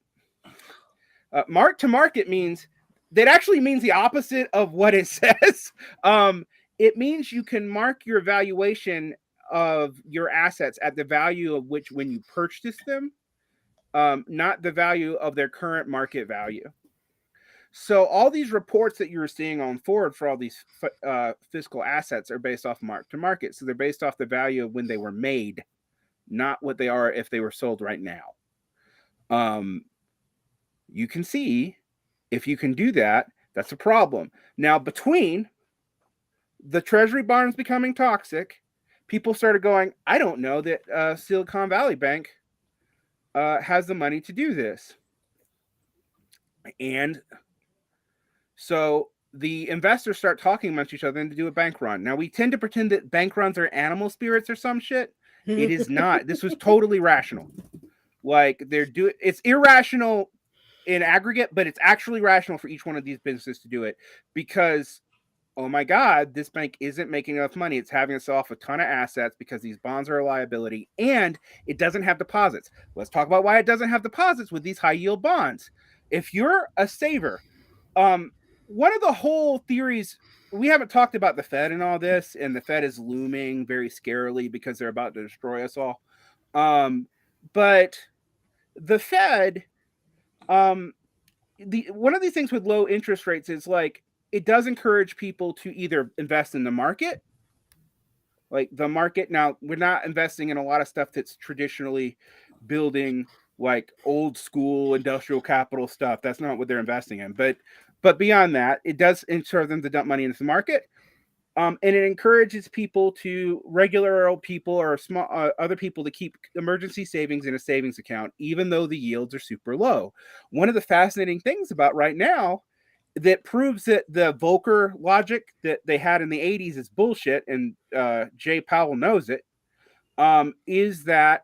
Mark to market means the opposite of what it says. It means you can mark your valuation of your assets at the value of which when you purchased them, not the value of their current market value. So all these reports that you're seeing on forward for all these fiscal assets are based off mark to market. So they're based off the value of when they were made, not what they are if they were sold right now. You can see if you can do that, that's a problem. Now, between the treasury bonds becoming toxic, people started going, I don't know that Silicon Valley Bank has the money to do this. And so the investors start talking amongst each other and to do a bank run. Now, we tend to pretend that bank runs are animal spirits or some shit. It is not. This was totally rational. It's irrational in aggregate, but it's actually rational for each one of these businesses to do it because, oh my God, this bank isn't making enough money. It's having to sell off a ton of assets because these bonds are a liability, and it doesn't have deposits. Let's talk about why it doesn't have deposits with these high yield bonds. If you're a saver, one of the whole theories, we haven't talked about the Fed and all this, and the Fed is looming very scarily because they're about to destroy us all. But the Fed, one of these things with low interest rates is it does encourage people to either invest in the market, like the market. Now, we're not investing in a lot of stuff that's traditionally building old school industrial capital stuff. That's not what they're investing in. But But beyond that, it does encourage them to dump money into the market. And it encourages people regular old people or small other people to keep emergency savings in a savings account, even though the yields are super low. One of the fascinating things about right now that proves that the Volcker logic that they had in the 80s is bullshit, and Jay Powell knows it, is that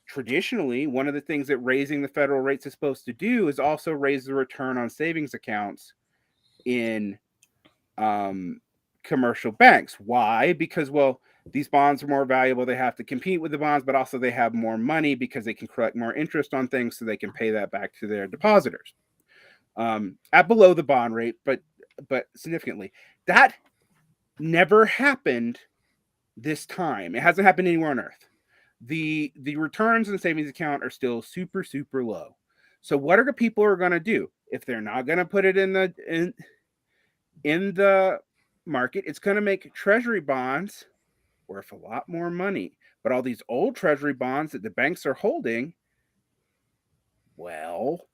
traditionally one of the things that raising the federal rates is supposed to do is also raise the return on savings accounts in commercial banks. Why? Because, well, these bonds are more valuable. They have to compete with the bonds, but also they have more money because they can collect more interest on things, so they can pay that back to their depositors at below the bond rate, but significantly. That never happened this time. It hasn't happened anywhere on earth. The returns in the savings account are still super, super low. So what are the people are going to do if they're not going to put it in the market? It's going to make treasury bonds worth a lot more money. But all these old treasury bonds that the banks are holding, well,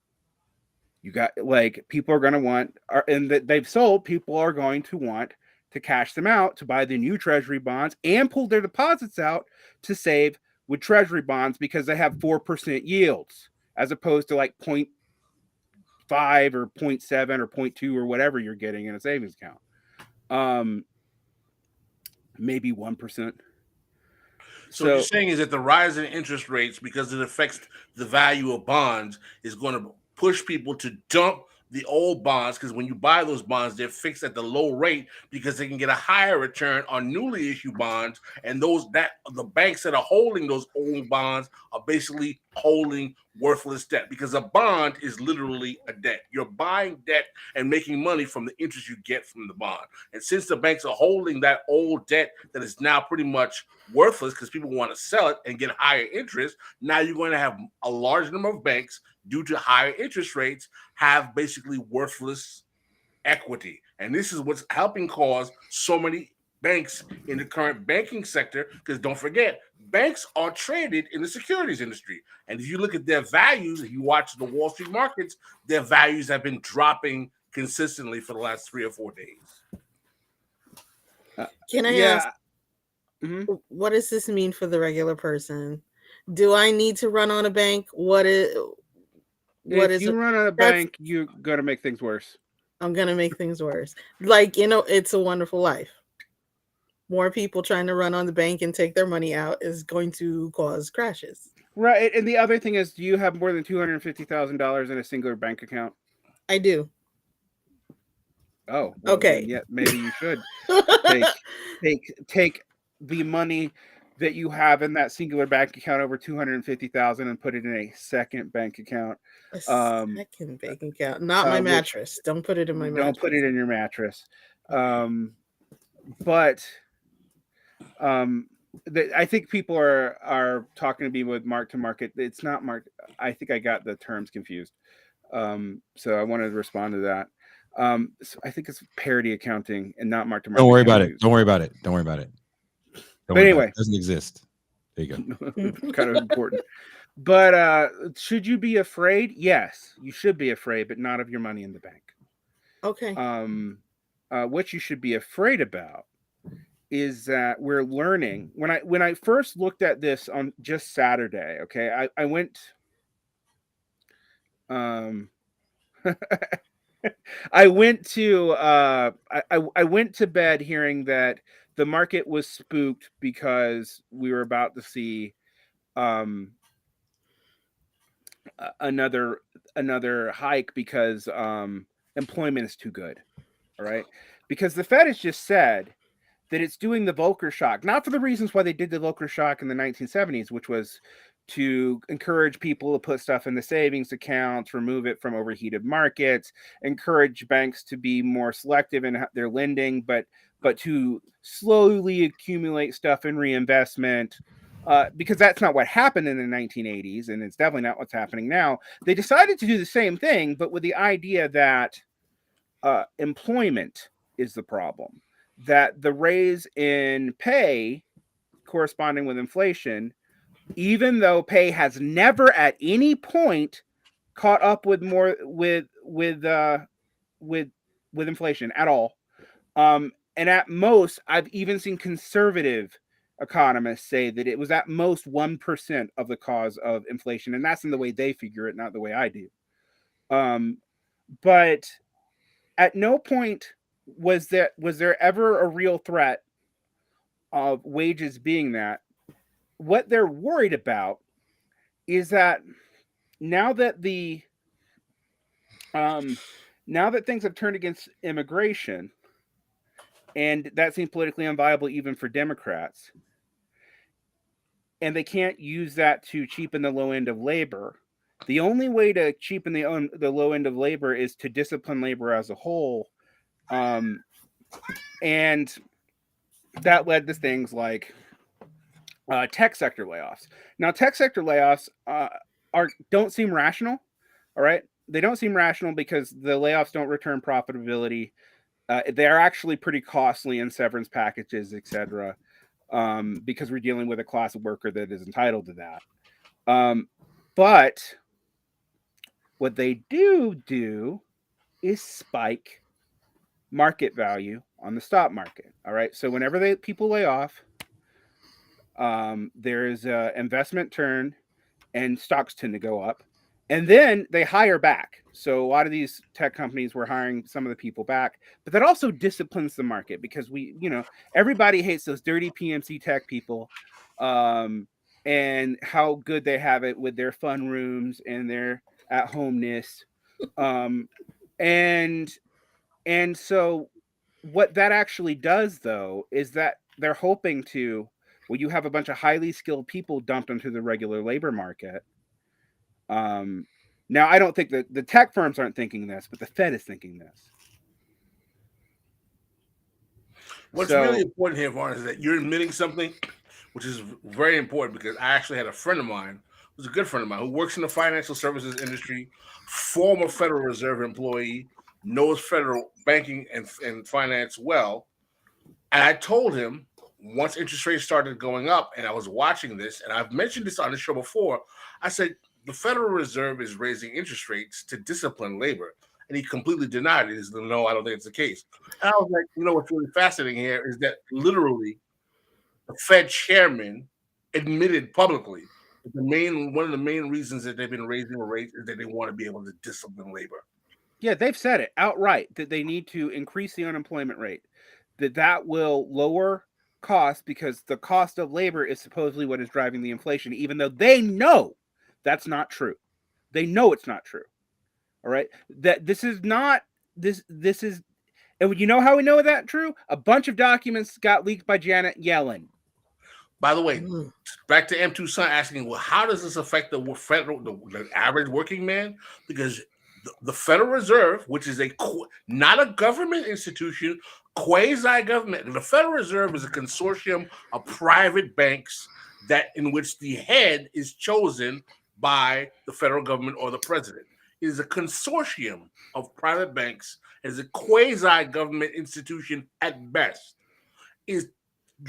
you got, like, people are going to want, and that they've sold, people are going to want to cash them out to buy the new treasury bonds and pull their deposits out to save with treasury bonds because they have 4% yields as opposed to like 0.5 or 0.7 or 0.2 or whatever you're getting in a savings account. Maybe 1%. So what you're saying is that the rise in interest rates, because it affects the value of bonds, is going to push people to dump the old bonds, because when you buy those bonds, they're fixed at the low rate because they can get a higher return on newly issued bonds, and the banks that are holding those old bonds are basically holding worthless debt, because a bond is literally a debt. You're buying debt and making money from the interest you get from the bond. And since the banks are holding that old debt that is now pretty much worthless because people want to sell it and get higher interest, now you're going to have a large number of banks, due to higher interest rates, have basically worthless equity. And this is what's helping cause so many banks in the current banking sector, because don't forget, banks are traded in the securities industry. And if you look at their values, if you watch the Wall Street markets, their values have been dropping consistently for the last 3 or 4 days. Can I ask, what does this mean for the regular person? Do I need to run on a bank? If you run on a bank, you're going to make things worse. I'm going to make things worse. Like, It's a Wonderful Life. More people trying to run on the bank and take their money out is going to cause crashes. Right. And the other thing is, do you have more than $250,000 in a singular bank account? I do. Oh, well, okay. Yeah, maybe you should take the money that you have in that singular bank account over $250,000 and put it in a second bank account. Second bank account, not my mattress. Don't put it in my mattress. Don't put it in your mattress. But I think people are talking to me with mark to market. It's not mark. I think I got the terms confused. So I wanted to respond to that. So I think it's parity accounting and not mark to market. Don't worry about it. Don't worry about it. Don't worry about it. But anyway, it doesn't exist. There you go. It's kind of important. But should you be afraid? Yes, you should be afraid, but not of your money in the bank. Okay. What you should be afraid about is that we're learning. When I first looked at this on just Saturday, okay, I went. I went to I went to bed hearing that the market was spooked because we were about to see another hike because employment is too good. All right, because the Fed has just said that it's doing the Volcker shock, not for the reasons why they did the Volcker shock in the 1970s, which was to encourage people to put stuff in the savings accounts, remove it from overheated markets, encourage banks to be more selective in their lending, but to slowly accumulate stuff in reinvestment, because that's not what happened in the 1980s, and it's definitely not what's happening now. They decided to do the same thing, but with the idea that employment is the problem, that the raise in pay corresponding with inflation, even though pay has never at any point caught up with with inflation at all. And at most, I've even seen conservative economists say that it was at most 1% of the cause of inflation, and that's in the way they figure it, not the way I do. But at no point was there ever a real threat of wages being that. What they're worried about is that now that now that things have turned against immigration, and that seems politically unviable even for Democrats, and they can't use that to cheapen the low end of labor. The only way to cheapen the low end of labor is to discipline labor as a whole, and that led to things like tech sector layoffs. Now, tech sector layoffs don't seem rational. All right, they don't seem rational because the layoffs don't return profitability. They're actually pretty costly in severance packages, etc. Because we're dealing with a class of worker that is entitled to that. But what they do is spike market value on the stock market. All right. So whenever people lay off, there's an investment turn and stocks tend to go up. And then they hire back. So a lot of these tech companies were hiring some of the people back, but that also disciplines the market because everybody hates those dirty PMC tech people, and how good they have it with their fun rooms and their at homeness. And so what that actually does though, is that they're hoping to, well, you have a bunch of highly skilled people dumped into the regular labor market. Now, I don't think that the tech firms aren't thinking this, but the Fed is thinking this. What's really important here, Varn, is that you're admitting something which is very important because I actually had a friend of mine, who's a good friend of mine, who works in the financial services industry, former Federal Reserve employee, knows federal banking and finance well. And I told him once interest rates started going up, and I was watching this, and I've mentioned this on the show before, I said, the Federal Reserve is raising interest rates to discipline labor. And he completely denied it. He said, no, I don't think it's the case. And I was like, what's really fascinating here is that literally the Fed chairman admitted publicly that one of the main reasons that they've been raising the rates is that they want to be able to discipline labor. Yeah, they've said it outright that they need to increase the unemployment rate, that will lower costs because the cost of labor is supposedly what is driving the inflation, even though they know that's not true. They know it's not true. All right. That this is not this is, and you know how we know that true? A bunch of documents got leaked by Janet Yellen. By the way, back to M2 Son asking, well, how does this affect the average working man? Because the Federal Reserve, which is not a government institution, quasi-government. The Federal Reserve is a consortium of private banks in which the head is chosen by the federal government or the president. It is a consortium of private banks. It is a quasi-government institution at best. It is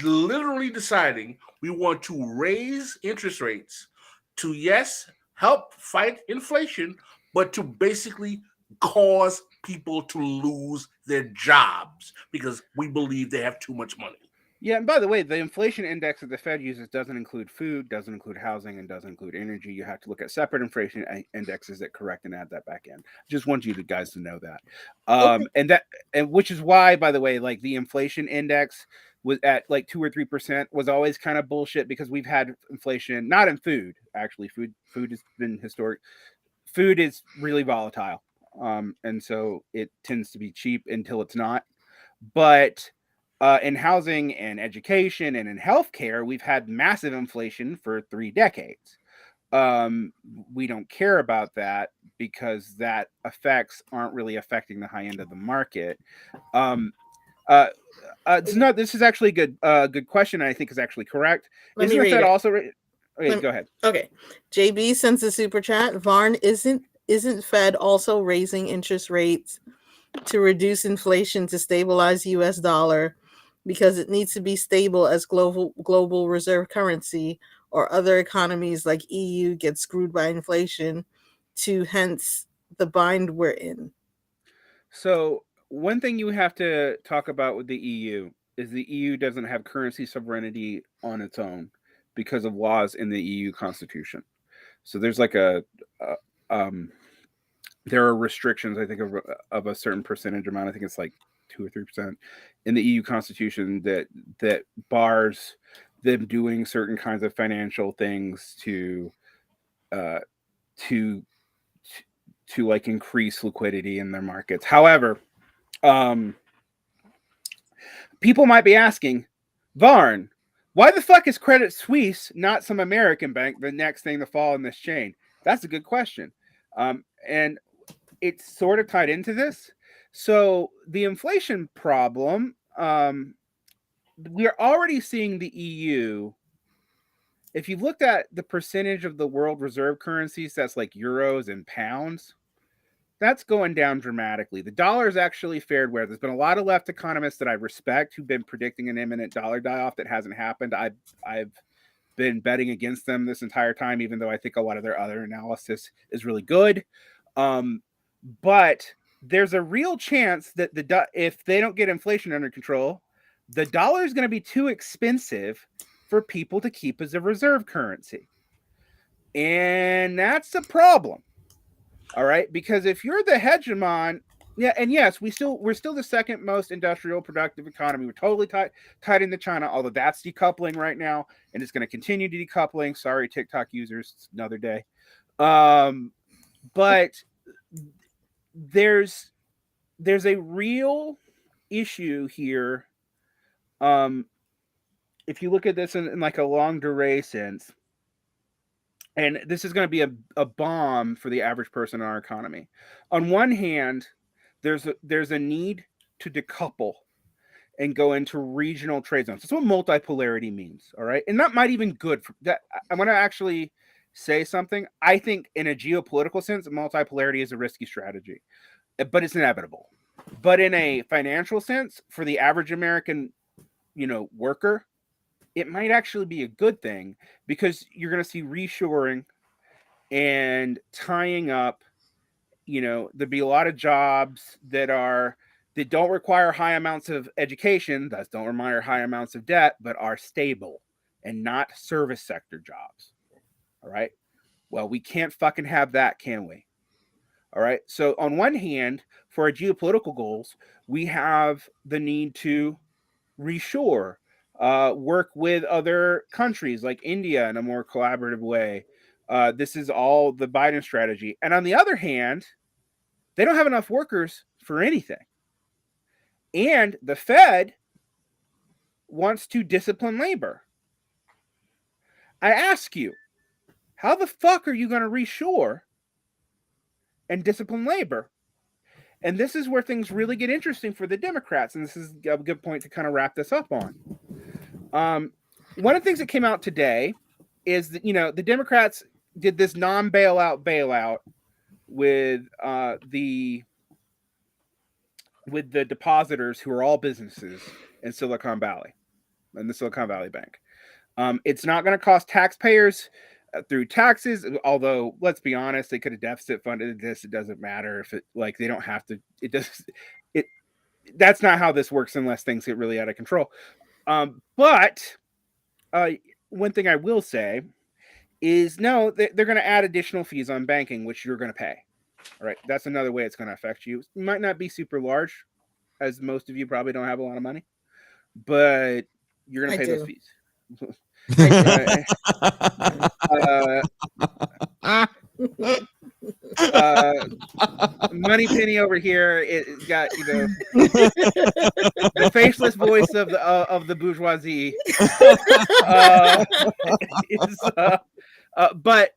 literally deciding we want to raise interest rates to, yes, help fight inflation, but to basically cause people to lose their jobs because we believe they have too much money. Yeah, and by the way, the inflation index that the Fed uses doesn't include food, doesn't include housing, and doesn't include energy. You have to look at separate inflation indexes that correct and add that back in. Just want you guys to know that. Okay. And which is why, by the way, like the inflation index was at like 2 or 3% was always kind of bullshit because we've had inflation, not in food, actually. Food has been historic. Food is really volatile. And so it tends to be cheap until it's not. But in housing and education and in healthcare, we've had massive inflation for 3 decades. We don't care about that because that effects aren't really affecting the high end of the market. This is actually a good question. And I think is actually correct. Isn't the Fed also? Okay, go ahead. Okay, JB sends a super chat. Varn, isn't Fed also raising interest rates to reduce inflation to stabilize U.S. dollar because it needs to be stable as global reserve currency, or other economies like EU get screwed by inflation, to hence the bind we're in? So one thing you have to talk about with the EU is the EU doesn't have currency sovereignty on its own because of laws in the EU constitution. So there's like there are restrictions, I think, of a certain percentage amount. I think it's like 2 or 3% in the EU constitution that bars them doing certain kinds of financial things to like increase liquidity in their markets. However, people might be asking, Varn, why the fuck is Credit Suisse not some American bank the next thing to fall in this chain? That's a good question. And it's sort of tied into this. So the inflation problem, we're already seeing the EU. If you looked at the percentage of the world reserve currencies, that's like euros and pounds, that's going down dramatically. The dollar has actually fared well. There's been a lot of left economists that I respect who've been predicting an imminent dollar die-off that hasn't happened. I've been betting against them this entire time, even though I think a lot of their other analysis is really good. But there's a real chance that if they don't get inflation under control, the dollar is going to be too expensive for people to keep as a reserve currency. And that's a problem. All right, because if you're the hegemon, and yes, we're still the second most industrial productive economy. We're totally tied into China, although that's decoupling right now, and it's going to continue to decoupling. Sorry, TikTok users, it's another day. But there's a real issue here. If you look at this in like a long durée sense. And this is going to be a bomb for the average person in our economy. On one hand, there's a need to decouple and go into regional trade zones. That's what multipolarity means, all right? And that might even good for that. I want to actually say something. I think in a geopolitical sense, multipolarity is a risky strategy, but it's inevitable. But in a financial sense, for the average American, worker, it might actually be a good thing because you're going to see reshoring and tying up. There'll be a lot of jobs that don't require high amounts of education, thus don't require high amounts of debt, but are stable and not service sector jobs. All right. Well, we can't fucking have that, can we? All right. So on one hand, for our geopolitical goals, we have the need to reshore. Work with other countries like India in a more collaborative way. This is all the Biden strategy. And on the other hand, they don't have enough workers for anything. And the Fed wants to discipline labor. I ask you, how the fuck are you going to reshore and discipline labor? And this is where things really get interesting for the Democrats. And this is a good point to kind of wrap this up on. One of the things that came out today is that, the Democrats did this bailout with the depositors who are all businesses in Silicon Valley and the Silicon Valley Bank. It's not going to cost taxpayers through taxes, although let's be honest, they could have deficit funded this. It doesn't matter if they don't have to. That's not how this works unless things get really out of control. But one thing I will say is no, they're going to add additional fees on banking, which you're going to pay. All right. That's another way it's going to affect you. It might not be super large, as most of you probably don't have a lot of money, but you're going to pay those fees. Money Penny over here, it's got the faceless voice of the bourgeoisie. But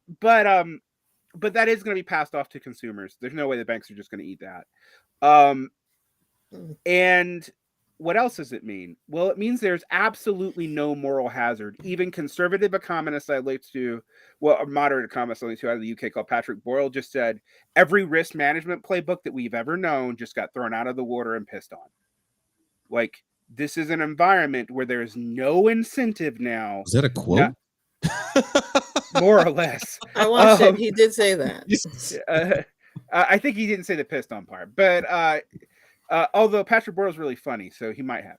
that is going to be passed off to consumers. There's no way the banks are just going to eat that. And what else does it mean? Well, it means there's absolutely no moral hazard. Even conservative economists I relate to, a moderate economist I relate to out of the UK called Patrick Boyle just said, every risk management playbook that we've ever known just got thrown out of the water and pissed on. Like, this is an environment where there's no incentive now. Is that a quote? More or less. I watched it. He did say that. I think he didn't say the pissed on part, but Although Patrick Bortles really funny, so he might have.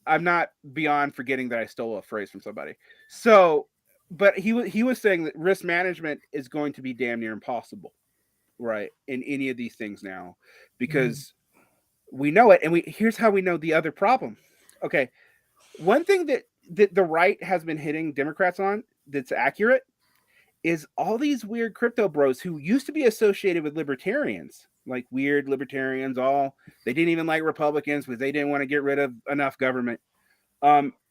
I'm not beyond forgetting that I stole a phrase from somebody. So, but he was saying that risk management is going to be damn near impossible, right, in any of these things now, because we know it, and here's how we know the other problem. Okay, one thing that the right has been hitting Democrats on that's accurate is all these weird crypto bros who used to be associated with libertarians, like weird libertarians, they didn't even like Republicans because they didn't want to get rid of enough government,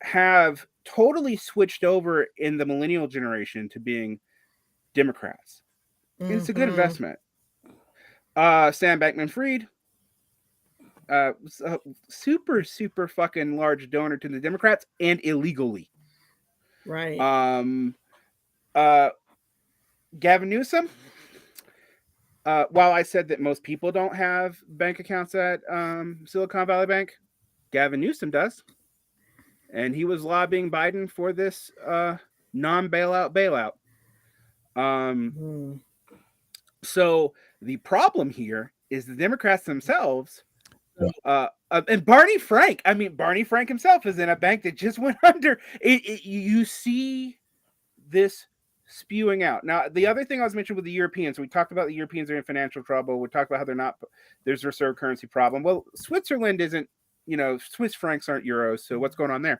have totally switched over in the millennial generation to being Democrats. And it's a good investment. Sam Bankman-Fried, super, super fucking large donor to the Democrats, and illegally. Right. Gavin Newsom, while I said that most people don't have bank accounts at Silicon Valley Bank, Gavin Newsom does. And he was lobbying Biden for this non-bailout bailout. So the problem here is the Democrats themselves, and Barney Frank. I mean, Barney Frank himself is in a bank that just went under. You see this spewing out. Now, the other thing I was mentioning with the Europeans, we talked about the Europeans are in financial trouble. We talked about how there's a reserve currency problem. Well, Switzerland isn't, Swiss francs aren't euros. So what's going on there?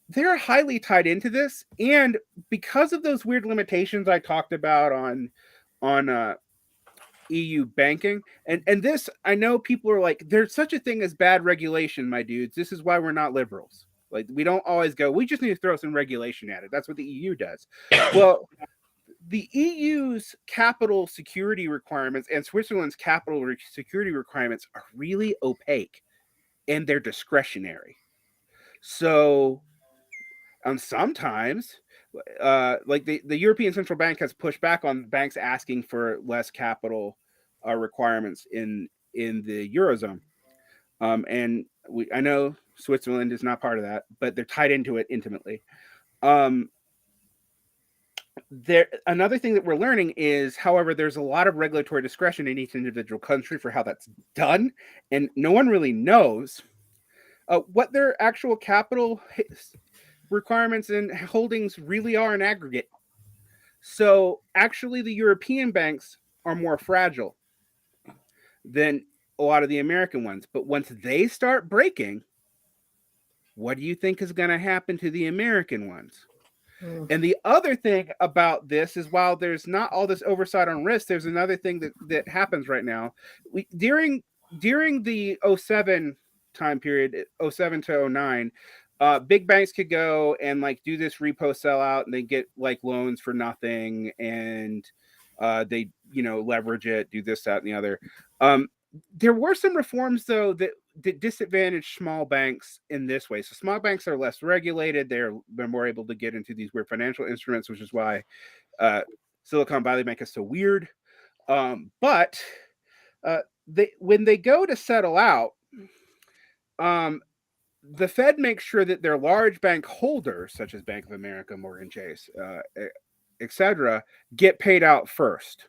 They're highly tied into this. And because of those weird limitations I talked about on EU banking, and this, I know people are like, there's such a thing as bad regulation, my dudes. This is why we're not liberals. Like, we don't always go, we just need to throw some regulation at it. That's what the EU does. Well, the EU's capital security requirements and Switzerland's capital security requirements are really opaque, and they're discretionary. So sometimes, like the European Central Bank has pushed back on banks asking for less capital requirements in the Eurozone. And I know Switzerland is not part of that, but they're tied into it intimately. Another thing that we're learning is, however, there's a lot of regulatory discretion in each individual country for how that's done, and no one really knows what their actual capital requirements and holdings really are in aggregate. So actually, the European banks are more fragile than a lot of the American ones. But once they start breaking, what do you think is going to happen to the American ones? And the other thing about this is, while there's not all this oversight on risk, there's another thing that happens right now. During the 07 time period, 07 to 09, big banks could go and like do this repo sellout, and they get like loans for nothing, and they leverage it, do this, that, and the other. There were some reforms though that disadvantage small banks in this way. So small banks are less regulated. They're more able to get into these weird financial instruments, which is why Silicon Valley Bank is so weird. But when they go to settle out, the Fed makes sure that their large bank holders, such as Bank of America, Morgan Chase, etc., get paid out first,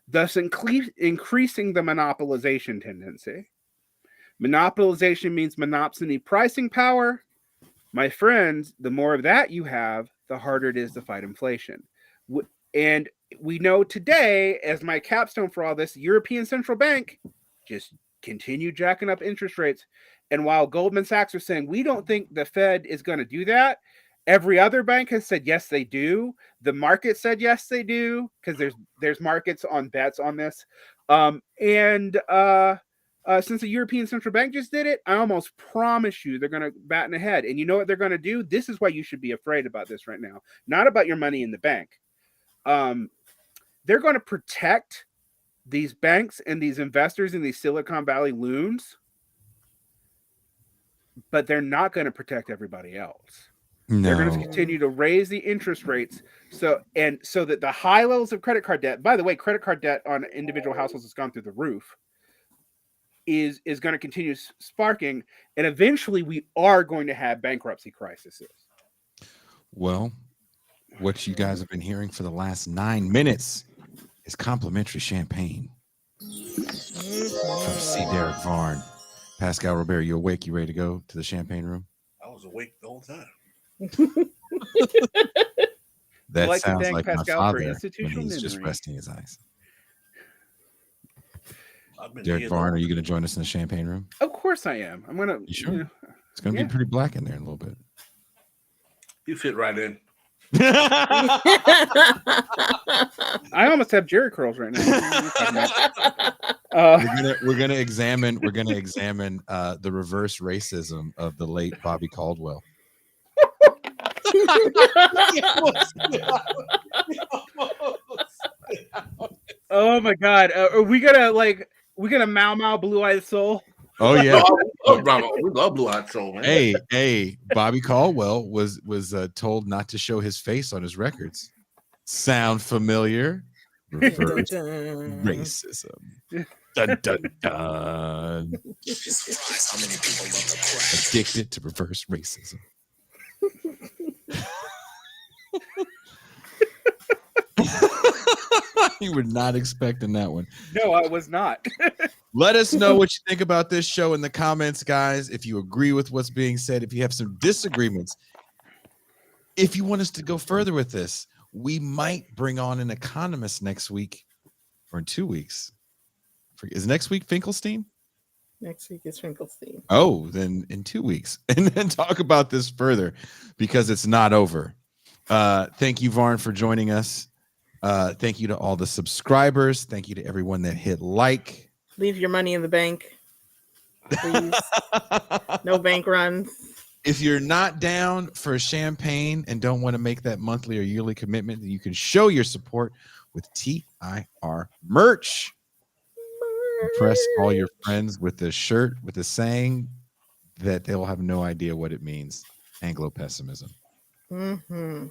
thus increasing the monopolization tendency. Monopolization means monopsony pricing power. My friends, the more of that you have, the harder it is to fight inflation. And we know today, as my capstone for all this, the European Central Bank just continue jacking up interest rates. And while Goldman Sachs are saying, we don't think the Fed is going to do that, every other bank has said, yes, they do. The market said, yes, they do, because there's markets on bets on this. Since the European Central Bank just did it, I almost promise you they're going to batten ahead. And you know what they're going to do? This is why you should be afraid about this right now. Not about your money in the bank. They're going to protect these banks and these investors and these Silicon Valley loons, but they're not going to protect everybody else. No. They're going to continue to raise the interest rates so that the high levels of credit card debt, by the way, credit card debt on individual households has gone through the roof, is going to continue sparking, and eventually we are going to have bankruptcy crises. Well, what you guys have been hearing for the last 9 minutes is complimentary champagne. See Derek Varn. Pascal Robert, you awake? You ready to go to the champagne room? I was awake the whole time. That like to sounds thank like Pascal my for father when institutional he's just memory. resting his eyes. I've been Derek here Varn, the- are you going to join us in the champagne room? Of course I am. I'm gonna. You sure? You know, It's going to Yeah. be pretty black in there in a little bit. You fit right in. I almost have Jerry curls right now. What are you talking about? We're gonna examine the reverse racism of the late Bobby Caldwell. Oh my God! Are we gonna Mau Blue Eyed Soul? Oh yeah. We love Blue Eyed Soul, man. Hey, Bobby Caldwell was told not to show his face on his records. Sound familiar? Reverse racism. Dun dun dun. Addicted to reverse racism. You were not expecting that one. No, I was not. Let us know what you think about this show in the comments, guys. If you agree with what's being said, if you have some disagreements, if you want us to go further with this, we might bring on an economist next week or in 2 weeks. Is next week Finkelstein? Next week is Finkelstein. Oh, then in 2 weeks. And then talk about this further because it's not over. Thank you, Varn, for joining us. Thank you to all the subscribers. Thank you to everyone that hit like. Leave your money in the bank, please. No bank runs. If you're not down for champagne and don't want to make that monthly or yearly commitment, then you can show your support with TIR merch. Impress all your friends with the shirt with the saying that they will have no idea what it means. Anglo-pessimism. Mm-hmm.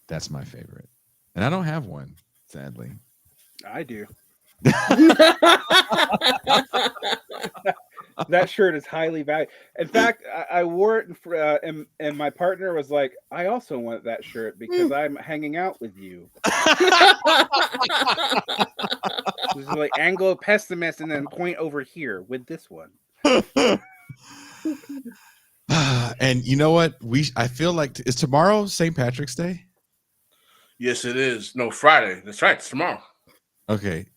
That's my favorite. And I don't have one, sadly. I do. That shirt is highly valued. In fact, I wore it, and my partner was like, "I also want that shirt because I'm hanging out with you." This is like Anglo pessimist, and then point over here with this one. And you know what? I feel like is tomorrow St. Patrick's Day? Yes, it is. No, Friday. That's right. It's tomorrow. Okay.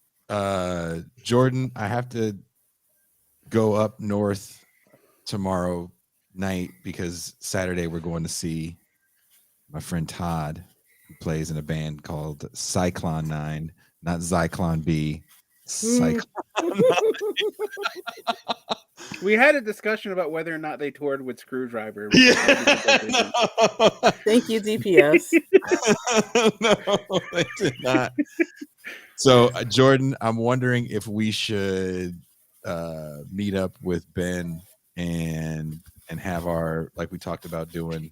Jordan, I have to go up north tomorrow night because Saturday we're going to see my friend Todd, who plays in a band called Cyclone 9, not Zyklon B. Cyclone. We had a discussion about whether or not they toured with Screwdriver. Yeah. Thank you, DPS. No, they did not. So, Jordan, I'm wondering if we should meet up with Ben and have our, like we talked about doing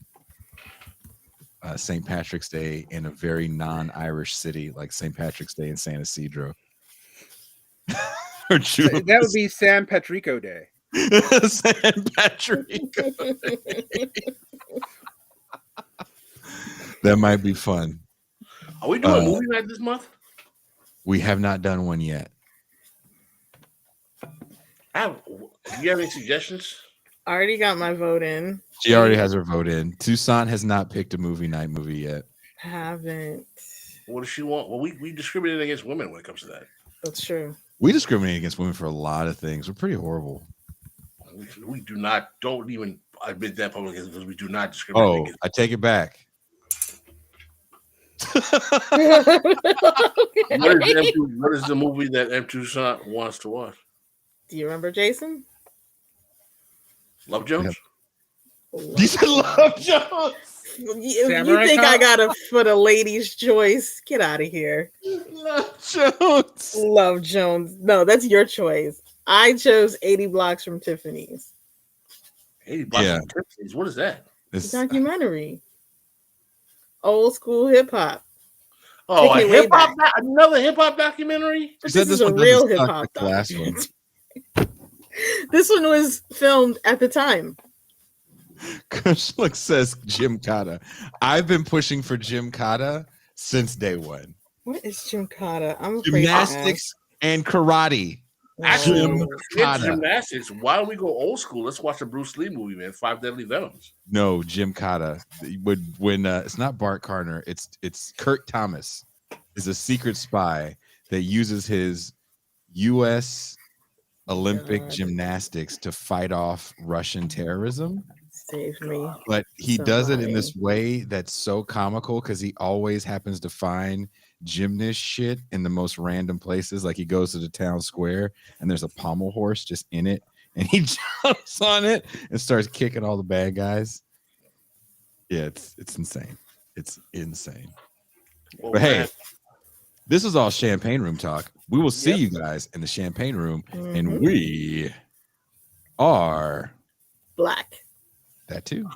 St. Patrick's Day in a very non-Irish city like St. Patrick's Day in San Isidro. That would be San Patrico Day. San Patrico Day. That might be fun. Are we doing a movie night this month? We have not done one yet. Do you have any suggestions? I already got my vote in. She already has her vote in. Toussaint has not picked a movie night movie yet. Haven't. What does she want? Well, we discriminate against women when it comes to that. That's true. We discriminate against women for a lot of things. We're pretty horrible. We do not. Don't even admit that publicly because we do not discriminate. Oh, against I take it back. What is the movie that M. Toussaint wants to watch? Do you remember Jason? Love Jones? You said Love Jones. You Samurai think I Cop? gotta put a lady's choice? Get out of here. Love Jones. Love Jones. No, that's your choice. I chose 80 Blocks from Tiffany's. 80 Blocks Yeah. from Tiffany's. What is that? It's, Documentary. Old school hip hop. Oh, a Take it way hip hop. Another hip hop documentary. But said this is a one real doesn't hip suck hop like the last one. This one was filmed at the time. Kushlik says Jim Cotta. I've been pushing for Jim Cotta since day one. What is Jim Cotta? I'm afraid to ask. and karate. Actually, Oh. it's gymnastics. Why don't we go old school? Let's watch a Bruce Lee movie, man. 5 Deadly Venoms. No, Jim Cotta. When it's not Bart Carter, it's Kurt Thomas is a secret spy that uses his U.S. Olympic gymnastics to fight off Russian terrorism. Save me. But he does it in Somebody. this way that's so comical because he always happens to find gymnast shit in the most random places. Like he goes to the town square and there's a pommel horse just in it, and he jumps on it and starts kicking all the bad guys. Yeah, it's insane. It's insane. Well, But hey, man, this is all champagne room talk. We will see you guys in the champagne room, and we are Black. that too.